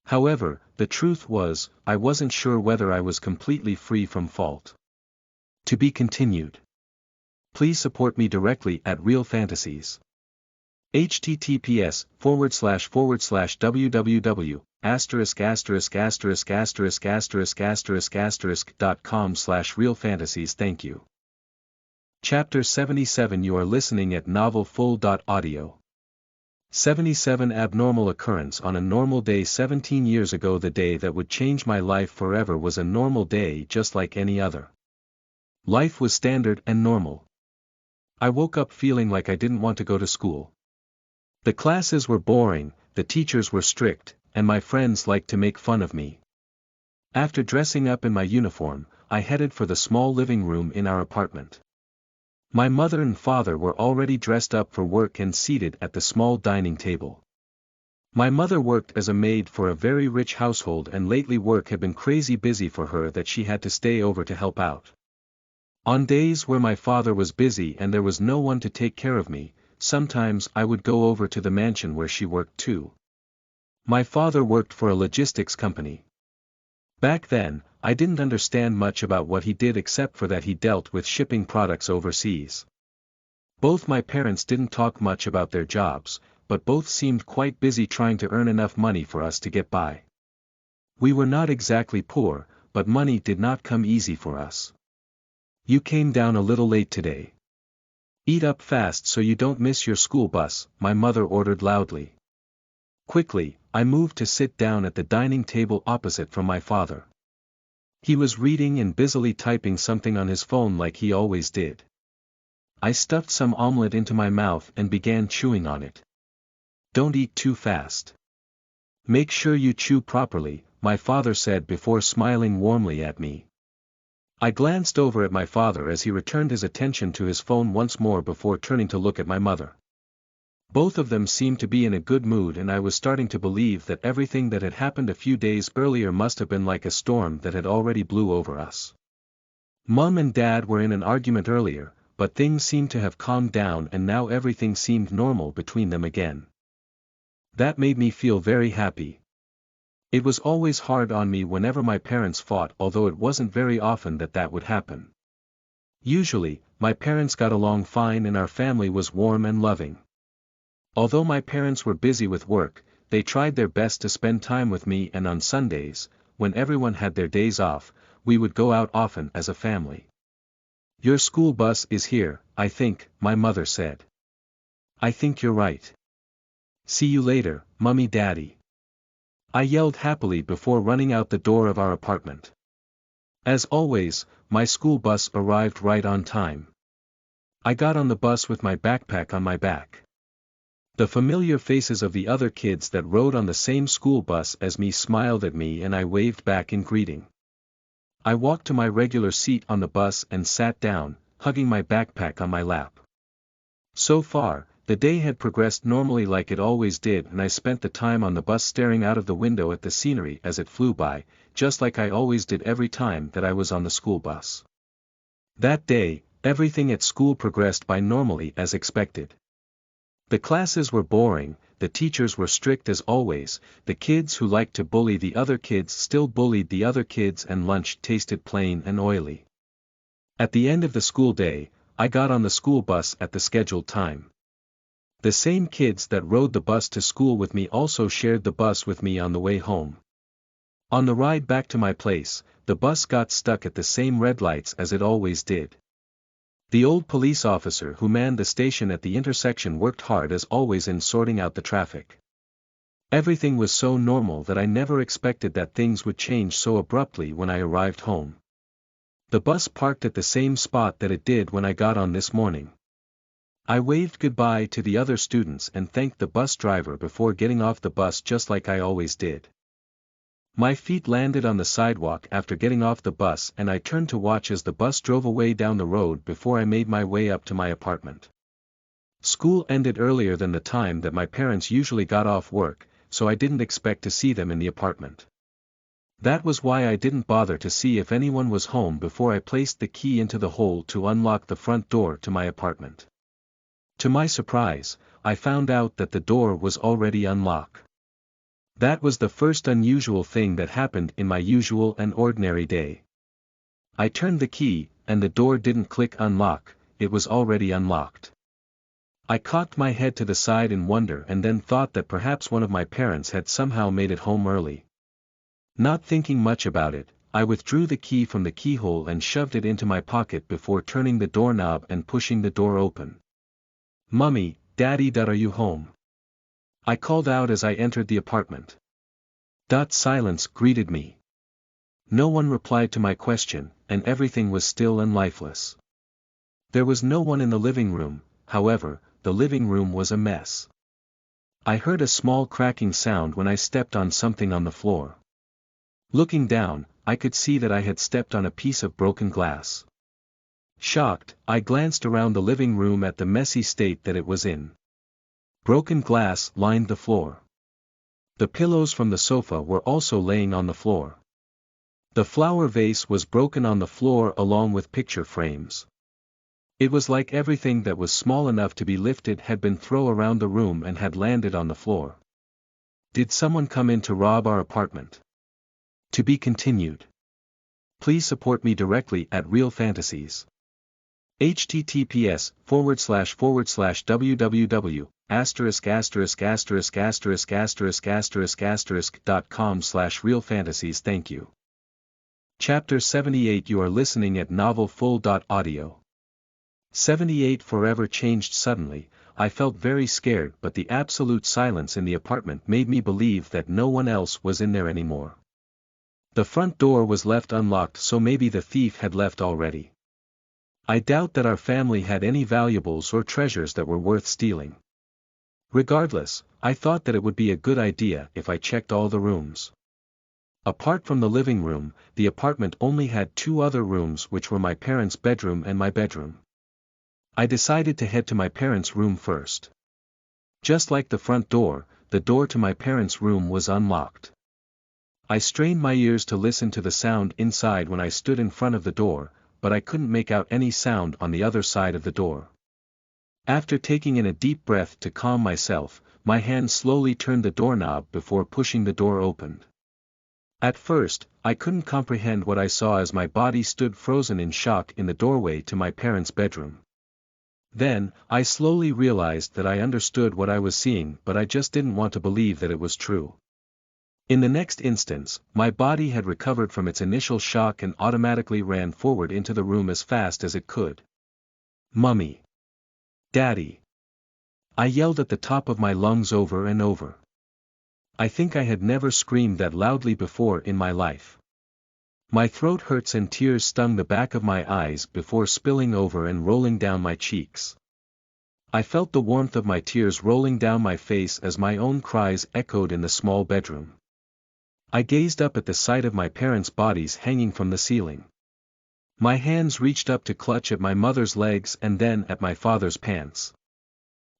However, the truth was, I wasn't sure whether I was completely free from fault. To be continued. Please support me directly at Real Fantasies. https://www.com/realfantasies. Thank you. Chapter 77. You are listening at novelfull.audio. 77. Abnormal occurrence. On a normal day 17 years ago, the day that would change my life forever was a normal day just like any other. Life was standard and normal. I woke up feeling like I didn't want to go to school. The classes were boring, the teachers were strict, and my friends liked to make fun of me. After dressing up in my uniform, I headed for the small living room in our apartment. My mother and father were already dressed up for work and seated at the small dining table. My mother worked as a maid for a very rich household, and lately work had been crazy busy for her that she had to stay over to help out. On days where my father was busy and there was no one to take care of me, sometimes I would go over to the mansion where she worked too. My father worked for a logistics company. Back then, I didn't understand much about what he did except for that he dealt with shipping products overseas. Both my parents didn't talk much about their jobs, but both seemed quite busy trying to earn enough money for us to get by. We were not exactly poor, but money did not come easy for us. You came down a little late today. Eat up fast so you don't miss your school bus, my mother ordered loudly. Quickly, I moved to sit down at the dining table opposite from my father. He was reading and busily typing something on his phone like he always did. I stuffed some omelette into my mouth and began chewing on it. Don't eat too fast. Make sure you chew properly, my father said before smiling warmly at me. I glanced over at my father as he returned his attention to his phone once more before turning to look at my mother. Both of them seemed to be in a good mood, and I was starting to believe that everything that had happened a few days earlier must have been like a storm that had already blew over us. Mom and Dad were in an argument earlier, but things seemed to have calmed down and now everything seemed normal between them again. That made me feel very happy. It was always hard on me whenever my parents fought, although it wasn't very often that would happen. Usually, my parents got along fine and our family was warm and loving. Although my parents were busy with work, they tried their best to spend time with me, and on Sundays, when everyone had their days off, we would go out often as a family. Your school bus is here, I think, my mother said. I think you're right. See you later, Mummy Daddy. I yelled happily before running out the door of our apartment. As always, my school bus arrived right on time. I got on the bus with my backpack on my back. The familiar faces of the other kids that rode on the same school bus as me smiled at me and I waved back in greeting. I walked to my regular seat on the bus and sat down, hugging my backpack on my lap. So far, the day had progressed normally like it always did, and I spent the time on the bus staring out of the window at the scenery as it flew by, just like I always did every time that I was on the school bus. That day, everything at school progressed by normally as expected. The classes were boring, the teachers were strict as always, the kids who liked to bully the other kids still bullied the other kids, and lunch tasted plain and oily. At the end of the school day, I got on the school bus at the scheduled time. The same kids that rode the bus to school with me also shared the bus with me on the way home. On the ride back to my place, the bus got stuck at the same red lights as it always did. The old police officer who manned the station at the intersection worked hard as always in sorting out the traffic. Everything was so normal that I never expected that things would change so abruptly when I arrived home. The bus parked at the same spot that it did when I got on this morning. I waved goodbye to the other students and thanked the bus driver before getting off the bus just like I always did. My feet landed on the sidewalk after getting off the bus, and I turned to watch as the bus drove away down the road before I made my way up to my apartment. School ended earlier than the time that my parents usually got off work, so I didn't expect to see them in the apartment. That was why I didn't bother to see if anyone was home before I placed the key into the hole to unlock the front door to my apartment. To my surprise, I found out that the door was already unlocked. That was the first unusual thing that happened in my usual and ordinary day. I turned the key, and the door didn't click unlock, it was already unlocked. I cocked my head to the side in wonder and then thought that perhaps one of my parents had somehow made it home early. Not thinking much about it, I withdrew the key from the keyhole and shoved it into my pocket before turning the doorknob and pushing the door open. Mummy, Daddy, are you home? I called out as I entered the apartment. Silence greeted me. No one replied to my question, and everything was still and lifeless. There was no one in the living room, however, the living room was a mess. I heard a small cracking sound when I stepped on something on the floor. Looking down, I could see that I had stepped on a piece of broken glass. Shocked, I glanced around the living room at the messy state that it was in. Broken glass lined the floor. The pillows from the sofa were also laying on the floor. The flower vase was broken on the floor along with picture frames. It was like everything that was small enough to be lifted had been thrown around the room and had landed on the floor. Did someone come in to rob our apartment? To be continued. Please support me directly at Real Fantasies. https://www.******.com/realfantasies. Thank you. Chapter 78. You are listening at novelfull.audio. 78. Forever changed. Suddenly, I felt very scared, but the absolute silence in the apartment made me believe that no one else was in there anymore. The front door was left unlocked, so maybe the thief had left already. I doubt that our family had any valuables or treasures that were worth stealing. Regardless, I thought that it would be a good idea if I checked all the rooms. Apart from the living room, the apartment only had two other rooms, which were my parents' bedroom and my bedroom. I decided to head to my parents' room first. Just like the front door, the door to my parents' room was unlocked. I strained my ears to listen to the sound inside when I stood in front of the door, but I couldn't make out any sound on the other side of the door. After taking in a deep breath to calm myself, my hand slowly turned the doorknob before pushing the door open. At first, I couldn't comprehend what I saw as my body stood frozen in shock in the doorway to my parents' bedroom. Then, I slowly realized that I understood what I was seeing, but I just didn't want to believe that it was true. In the next instance, my body had recovered from its initial shock and automatically ran forward into the room as fast as it could. "Mummy! Daddy!" I yelled at the top of my lungs over and over. I think I had never screamed that loudly before in my life. My throat hurts and tears stung the back of my eyes before spilling over and rolling down my cheeks. I felt the warmth of my tears rolling down my face as my own cries echoed in the small bedroom. I gazed up at the sight of my parents' bodies hanging from the ceiling. My hands reached up to clutch at my mother's legs and then at my father's pants.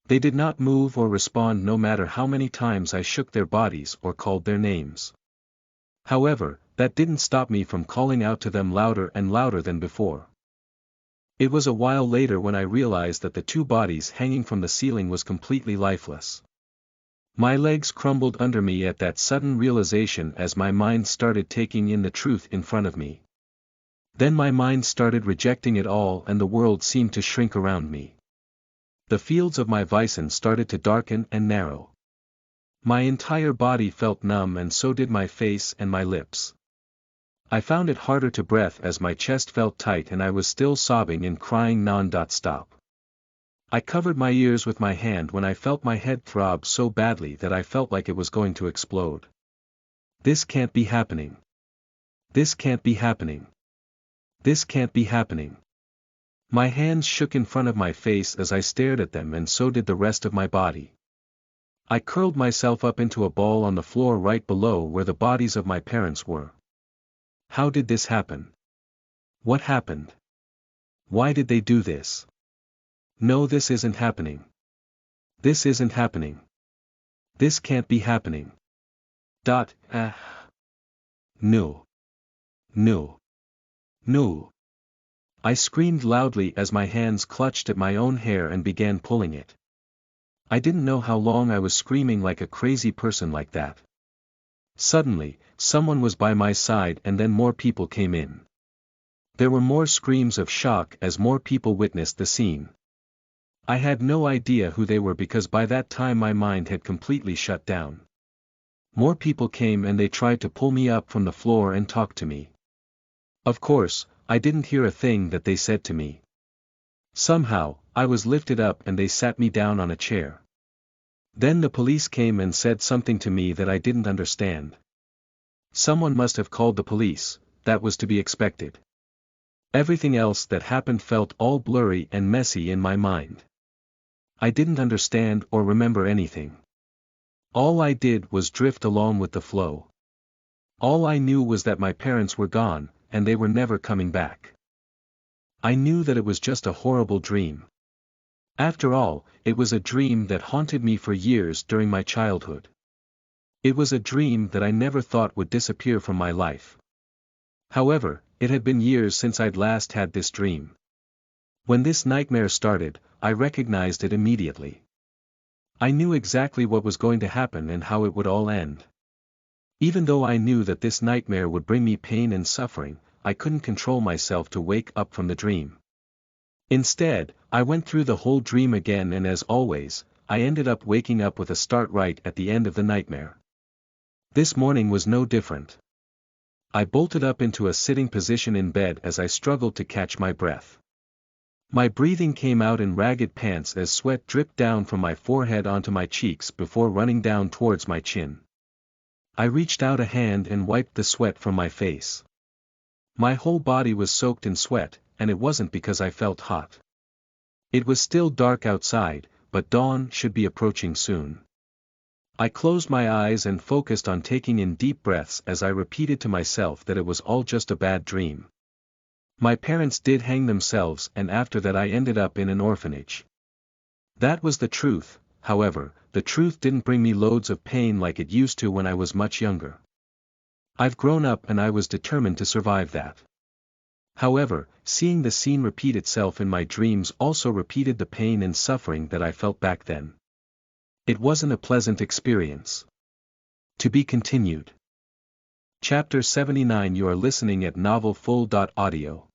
They did not move or respond no matter how many times I shook their bodies or called their names. However, that didn't stop me from calling out to them louder and louder than before. It was a while later when I realized that the two bodies hanging from the ceiling was completely lifeless. My legs crumbled under me at that sudden realization as my mind started taking in the truth in front of me. Then my mind started rejecting it all and the world seemed to shrink around me. The fields of my vision started to darken and narrow. My entire body felt numb and so did my face and my lips. I found it harder to breathe as my chest felt tight and I was still sobbing and crying non-stop. I covered my ears with my hand when I felt my head throb so badly that I felt like it was going to explode. This can't be happening. This can't be happening. This can't be happening. My hands shook in front of my face as I stared at them and so did the rest of my body. I curled myself up into a ball on the floor right below where the bodies of my parents were. How did this happen? What happened? Why did they do this? No, this isn't happening. This isn't happening. This can't be happening. No. No. No. I screamed loudly as my hands clutched at my own hair and began pulling it. I didn't know how long I was screaming like a crazy person like that. Suddenly, someone was by my side and then more people came in. There were more screams of shock as more people witnessed the scene. I had no idea who they were because by that time my mind had completely shut down. More people came and they tried to pull me up from the floor and talk to me. Of course, I didn't hear a thing that they said to me. Somehow, I was lifted up and they sat me down on a chair. Then the police came and said something to me that I didn't understand. Someone must have called the police, that was to be expected. Everything else that happened felt all blurry and messy in my mind. I didn't understand or remember anything. All I did was drift along with the flow. All I knew was that my parents were gone, and they were never coming back. I knew that it was just a horrible dream. After all, it was a dream that haunted me for years during my childhood. It was a dream that I never thought would disappear from my life. However, it had been years since I'd last had this dream. When this nightmare started, I recognized it immediately. I knew exactly what was going to happen and how it would all end. Even though I knew that this nightmare would bring me pain and suffering, I couldn't control myself to wake up from the dream. Instead, I went through the whole dream again, and as always, I ended up waking up with a start right at the end of the nightmare. This morning was no different. I bolted up into a sitting position in bed as I struggled to catch my breath. My breathing came out in ragged pants as sweat dripped down from my forehead onto my cheeks before running down towards my chin. I reached out a hand and wiped the sweat from my face. My whole body was soaked in sweat, and it wasn't because I felt hot. It was still dark outside, but dawn should be approaching soon. I closed my eyes and focused on taking in deep breaths as I repeated to myself that it was all just a bad dream. My parents did hang themselves, and after that I ended up in an orphanage. That was the truth. However, the truth didn't bring me loads of pain like it used to when I was much younger. I've grown up and I was determined to survive that. However, seeing the scene repeat itself in my dreams also repeated the pain and suffering that I felt back then. It wasn't a pleasant experience. To be continued. Chapter 79. You are listening at novelfull.audio.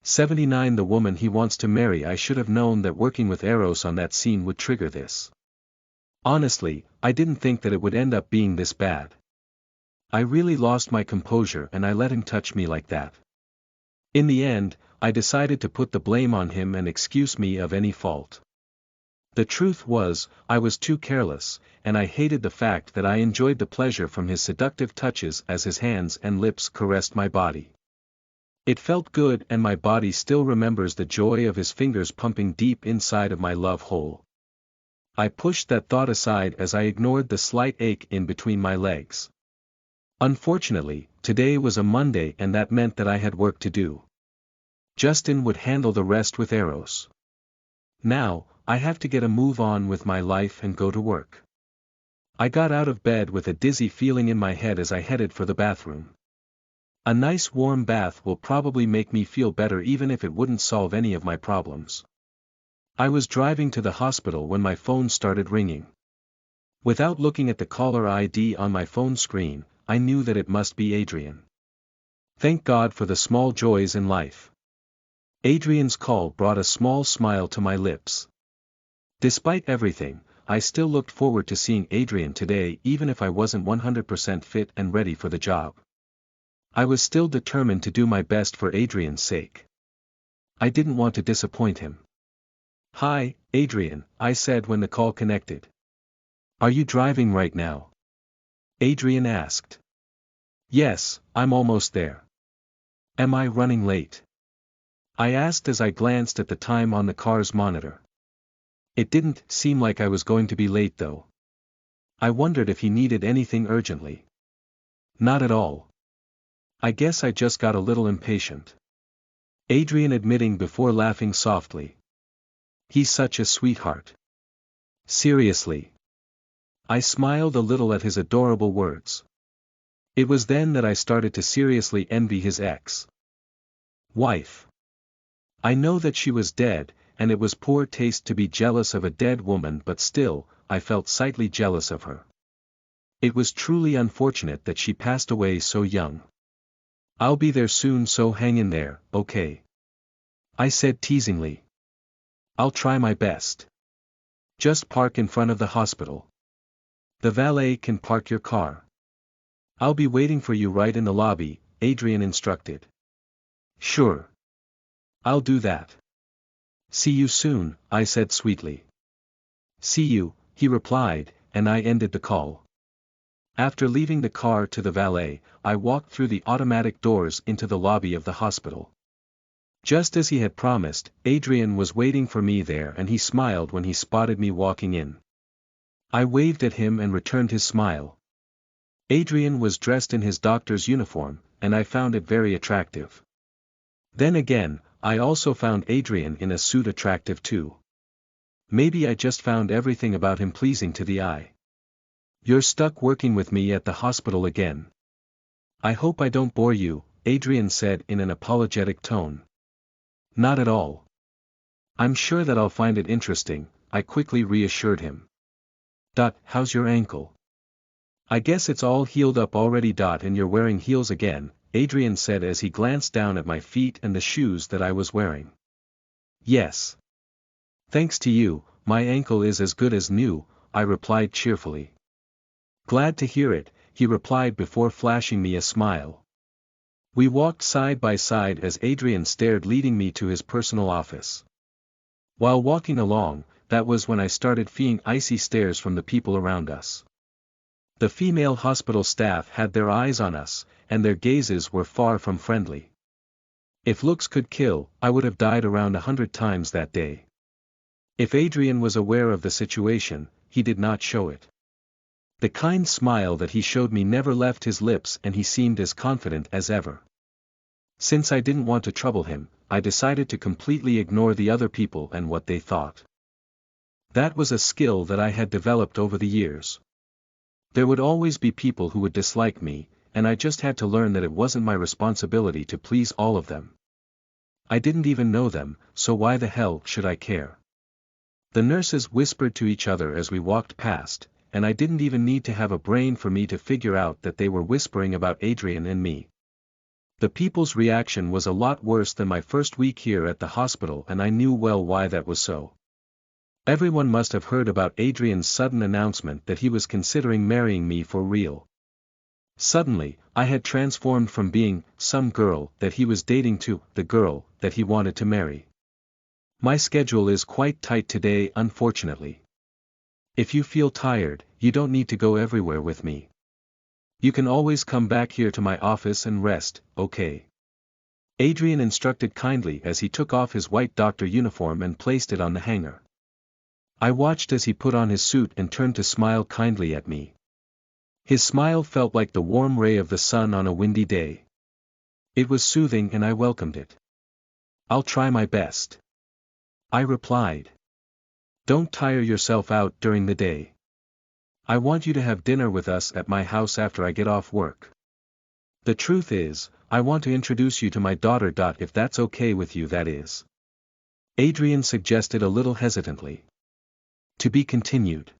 79. The woman he wants to marry. I should have known that working with Eros on that scene would trigger this. Honestly, I didn't think that it would end up being this bad. I really lost my composure and I let him touch me like that. In the end, I decided to put the blame on him and excuse me of any fault. The truth was, I was too careless, and I hated the fact that I enjoyed the pleasure from his seductive touches as his hands and lips caressed my body. It felt good, and my body still remembers the joy of his fingers pumping deep inside of my love hole. I pushed that thought aside as I ignored the slight ache in between my legs. Unfortunately, today was a Monday and that meant that I had work to do. Justin would handle the rest with Eros. Now, I have to get a move on with my life and go to work. I got out of bed with a dizzy feeling in my head as I headed for the bathroom. A nice warm bath will probably make me feel better even if it wouldn't solve any of my problems. I was driving to the hospital when my phone started ringing. Without looking at the caller ID on my phone screen, I knew that it must be Adrian. Thank God for the small joys in life. Adrian's call brought a small smile to my lips. Despite everything, I still looked forward to seeing Adrian today even if I wasn't 100% fit and ready for the job. I was still determined to do my best for Adrian's sake. I didn't want to disappoint him. Hi, Adrian, I said when the call connected. Are you driving right now? Adrian asked. Yes, I'm almost there. Am I running late? I asked as I glanced at the time on the car's monitor. It didn't seem like I was going to be late though. I wondered if he needed anything urgently. Not at all. I guess I just got a little impatient. Adrian admitting before laughing softly. He's such a sweetheart. Seriously. I smiled a little at his adorable words. It was then that I started to seriously envy his ex-wife. I know that she was dead, and it was poor taste to be jealous of a dead woman, but still, I felt slightly jealous of her. It was truly unfortunate that she passed away so young. I'll be there soon, so hang in there, okay? I said teasingly. I'll try my best. Just park in front of the hospital. The valet can park your car. I'll be waiting for you right in the lobby, Adrian instructed. Sure. I'll do that. See you soon, I said sweetly. See you, he replied, and I ended the call. After leaving the car to the valet, I walked through the automatic doors into the lobby of the hospital. Just as he had promised, Adrian was waiting for me there, and he smiled when he spotted me walking in. I waved at him and returned his smile. Adrian was dressed in his doctor's uniform, and I found it very attractive. Then again, I also found Adrian in a suit attractive too. Maybe I just found everything about him pleasing to the eye. You're stuck working with me at the hospital again. I hope I don't bore you, Adrian said in an apologetic tone. Not at all. I'm sure that I'll find it interesting, I quickly reassured him. How's your ankle? I guess it's all healed up already. And you're wearing heels again, Adrian said as he glanced down at my feet and the shoes that I was wearing. Yes. Thanks to you, my ankle is as good as new, I replied cheerfully. Glad to hear it, he replied before flashing me a smile. We walked side by side as Adrian stared, leading me to his personal office. While walking along, that was when I started feeling icy stares from the people around us. The female hospital staff had their eyes on us, and their gazes were far from friendly. If looks could kill, I would have died around 100 times that day. If Adrian was aware of the situation, he did not show it. The kind smile that he showed me never left his lips, and he seemed as confident as ever. Since I didn't want to trouble him, I decided to completely ignore the other people and what they thought. That was a skill that I had developed over the years. There would always be people who would dislike me, and I just had to learn that it wasn't my responsibility to please all of them. I didn't even know them, so why the hell should I care? The nurses whispered to each other as we walked past, and I didn't even need to have a brain for me to figure out that they were whispering about Adrian and me. The people's reaction was a lot worse than my first week here at the hospital, and I knew well why that was so. Everyone must have heard about Adrian's sudden announcement that he was considering marrying me for real. Suddenly, I had transformed from being some girl that he was dating to the girl that he wanted to marry. My schedule is quite tight today, unfortunately. If you feel tired, you don't need to go everywhere with me. You can always come back here to my office and rest, okay? Adrian instructed kindly as he took off his white doctor uniform and placed it on the hanger. I watched as he put on his suit and turned to smile kindly at me. His smile felt like the warm ray of the sun on a windy day. It was soothing and I welcomed it. I'll try my best, I replied. Don't tire yourself out during the day. I want you to have dinner with us at my house after I get off work. The truth is, I want to introduce you to my daughter. If that's okay with you, that is. Adrian suggested a little hesitantly. To be continued.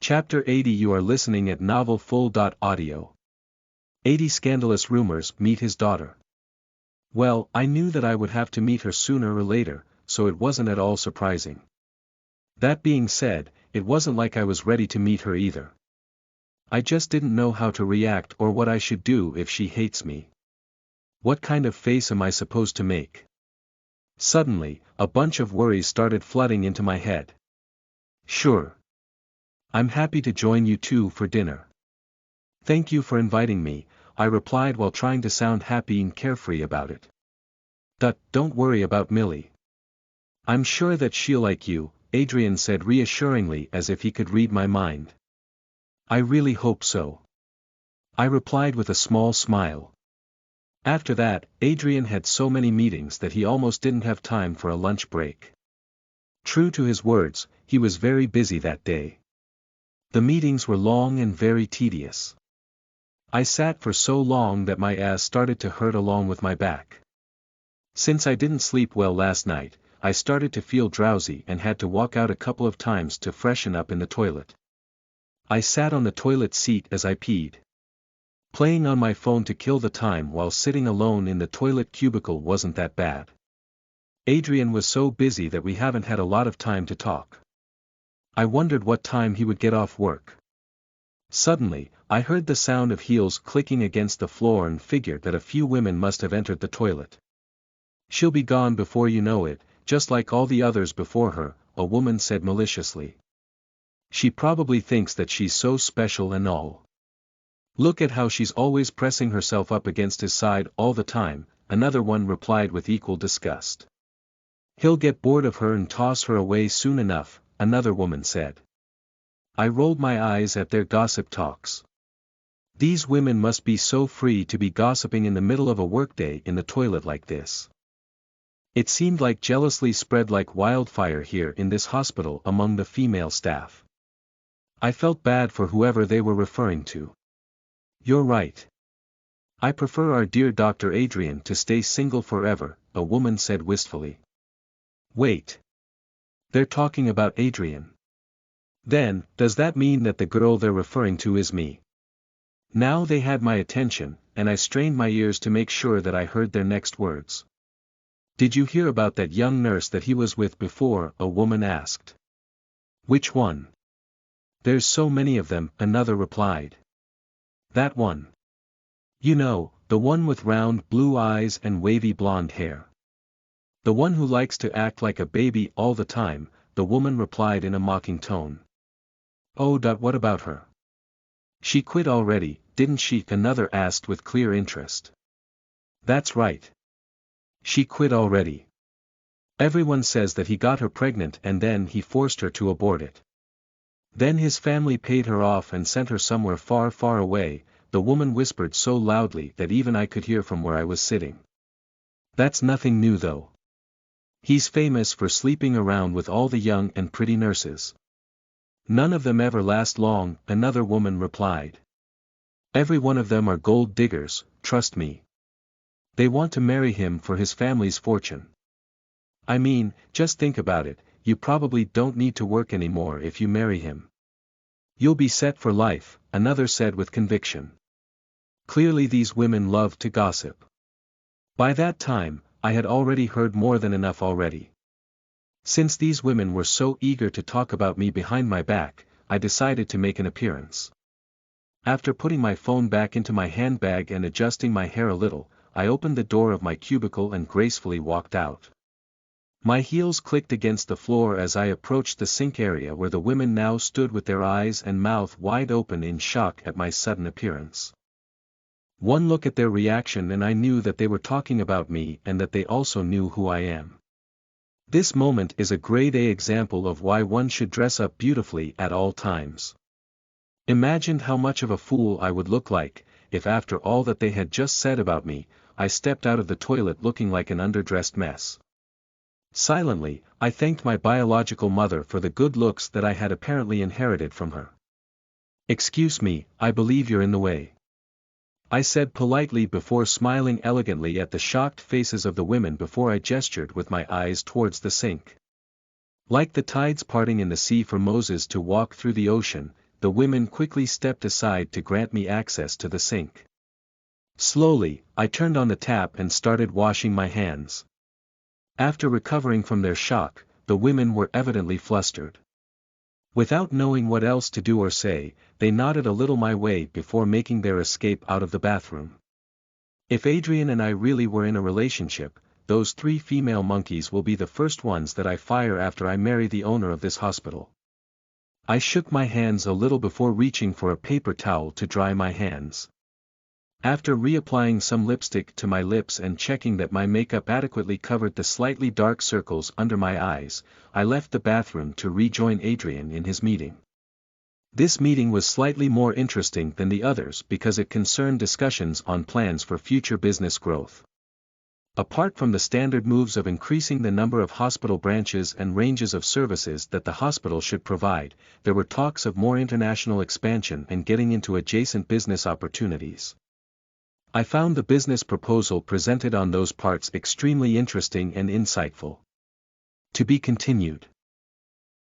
Chapter 80. You are listening at novelfull.audio. 80 Scandalous Rumors. Meet his daughter. Well, I knew that I would have to meet her sooner or later, so it wasn't at all surprising. That being said, it wasn't like I was ready to meet her either. I just didn't know how to react or what I should do if she hates me. What kind of face am I supposed to make? Suddenly, a bunch of worries started flooding into my head. Sure. I'm happy to join you two for dinner. Thank you for inviting me, I replied while trying to sound happy and carefree about it. Don't worry about Millie. I'm sure that she'll like you, Adrian said reassuringly as if he could read my mind. I really hope so, I replied with a small smile. After that, Adrian had so many meetings that he almost didn't have time for a lunch break. True to his words, he was very busy that day. The meetings were long and very tedious. I sat for so long that my ass started to hurt along with my back. Since I didn't sleep well last night, I started to feel drowsy and had to walk out a couple of times to freshen up in the toilet. I sat on the toilet seat as I peed. Playing on my phone to kill the time while sitting alone in the toilet cubicle wasn't that bad. Adrian was so busy that we haven't had a lot of time to talk. I wondered what time he would get off work. Suddenly, I heard the sound of heels clicking against the floor and figured that a few women must have entered the toilet. She'll be gone before you know it, just like all the others before her, a woman said maliciously. She probably thinks that she's so special and all. Look at how she's always pressing herself up against his side all the time, another one replied with equal disgust. He'll get bored of her and toss her away soon enough, another woman said. I rolled my eyes at their gossip talks. These women must be so free to be gossiping in the middle of a workday in the toilet like this. It seemed like jealousy spread like wildfire here in this hospital among the female staff. I felt bad for whoever they were referring to. You're right. I prefer our dear Dr. Adrian to stay single forever, a woman said wistfully. Wait. They're talking about Adrian. Then, does that mean that the girl they're referring to is me? Now they had my attention, and I strained my ears to make sure that I heard their next words. Did you hear about that young nurse that he was with before? A woman asked. Which one? There's so many of them, another replied. That one. You know, the one with round blue eyes and wavy blonde hair. The one who likes to act like a baby all the time, the woman replied in a mocking tone. Oh, what about her? She quit already, didn't she? Another asked with clear interest. That's right. She quit already. Everyone says that he got her pregnant and then he forced her to abort it. Then his family paid her off and sent her somewhere far, far away, the woman whispered so loudly that even I could hear from where I was sitting. That's nothing new though. He's famous for sleeping around with all the young and pretty nurses. None of them ever last long, another woman replied. Every one of them are gold diggers, trust me. They want to marry him for his family's fortune. I mean, just think about it, you probably don't need to work anymore if you marry him. You'll be set for life, another said with conviction. Clearly these women loved to gossip. By that time, I had already heard more than enough already. Since these women were so eager to talk about me behind my back, I decided to make an appearance. After putting my phone back into my handbag and adjusting my hair a little, I opened the door of my cubicle and gracefully walked out. My heels clicked against the floor as I approached the sink area where the women now stood with their eyes and mouth wide open in shock at my sudden appearance. One look at their reaction and I knew that they were talking about me and that they also knew who I am. This moment is a grade A example of why one should dress up beautifully at all times. Imagined how much of a fool I would look like, if after all that they had just said about me, I stepped out of the toilet looking like an underdressed mess. Silently, I thanked my biological mother for the good looks that I had apparently inherited from her. Excuse me, I believe you're in the way. I said politely before smiling elegantly at the shocked faces of the women before I gestured with my eyes towards the sink. Like the tides parting in the sea for Moses to walk through the ocean, the women quickly stepped aside to grant me access to the sink. Slowly, I turned on the tap and started washing my hands. After recovering from their shock, the women were evidently flustered. Without knowing what else to do or say, they nodded a little my way before making their escape out of the bathroom. If Adrian and I really were in a relationship, those 3 female monkeys will be the first ones that I fire after I marry the owner of this hospital. I shook my hands a little before reaching for a paper towel to dry my hands. After reapplying some lipstick to my lips and checking that my makeup adequately covered the slightly dark circles under my eyes, I left the bathroom to rejoin Adrian in his meeting. This meeting was slightly more interesting than the others because it concerned discussions on plans for future business growth. Apart from the standard moves of increasing the number of hospital branches and ranges of services that the hospital should provide, there were talks of more international expansion and getting into adjacent business opportunities. I found the business proposal presented on those parts extremely interesting and insightful. To be continued.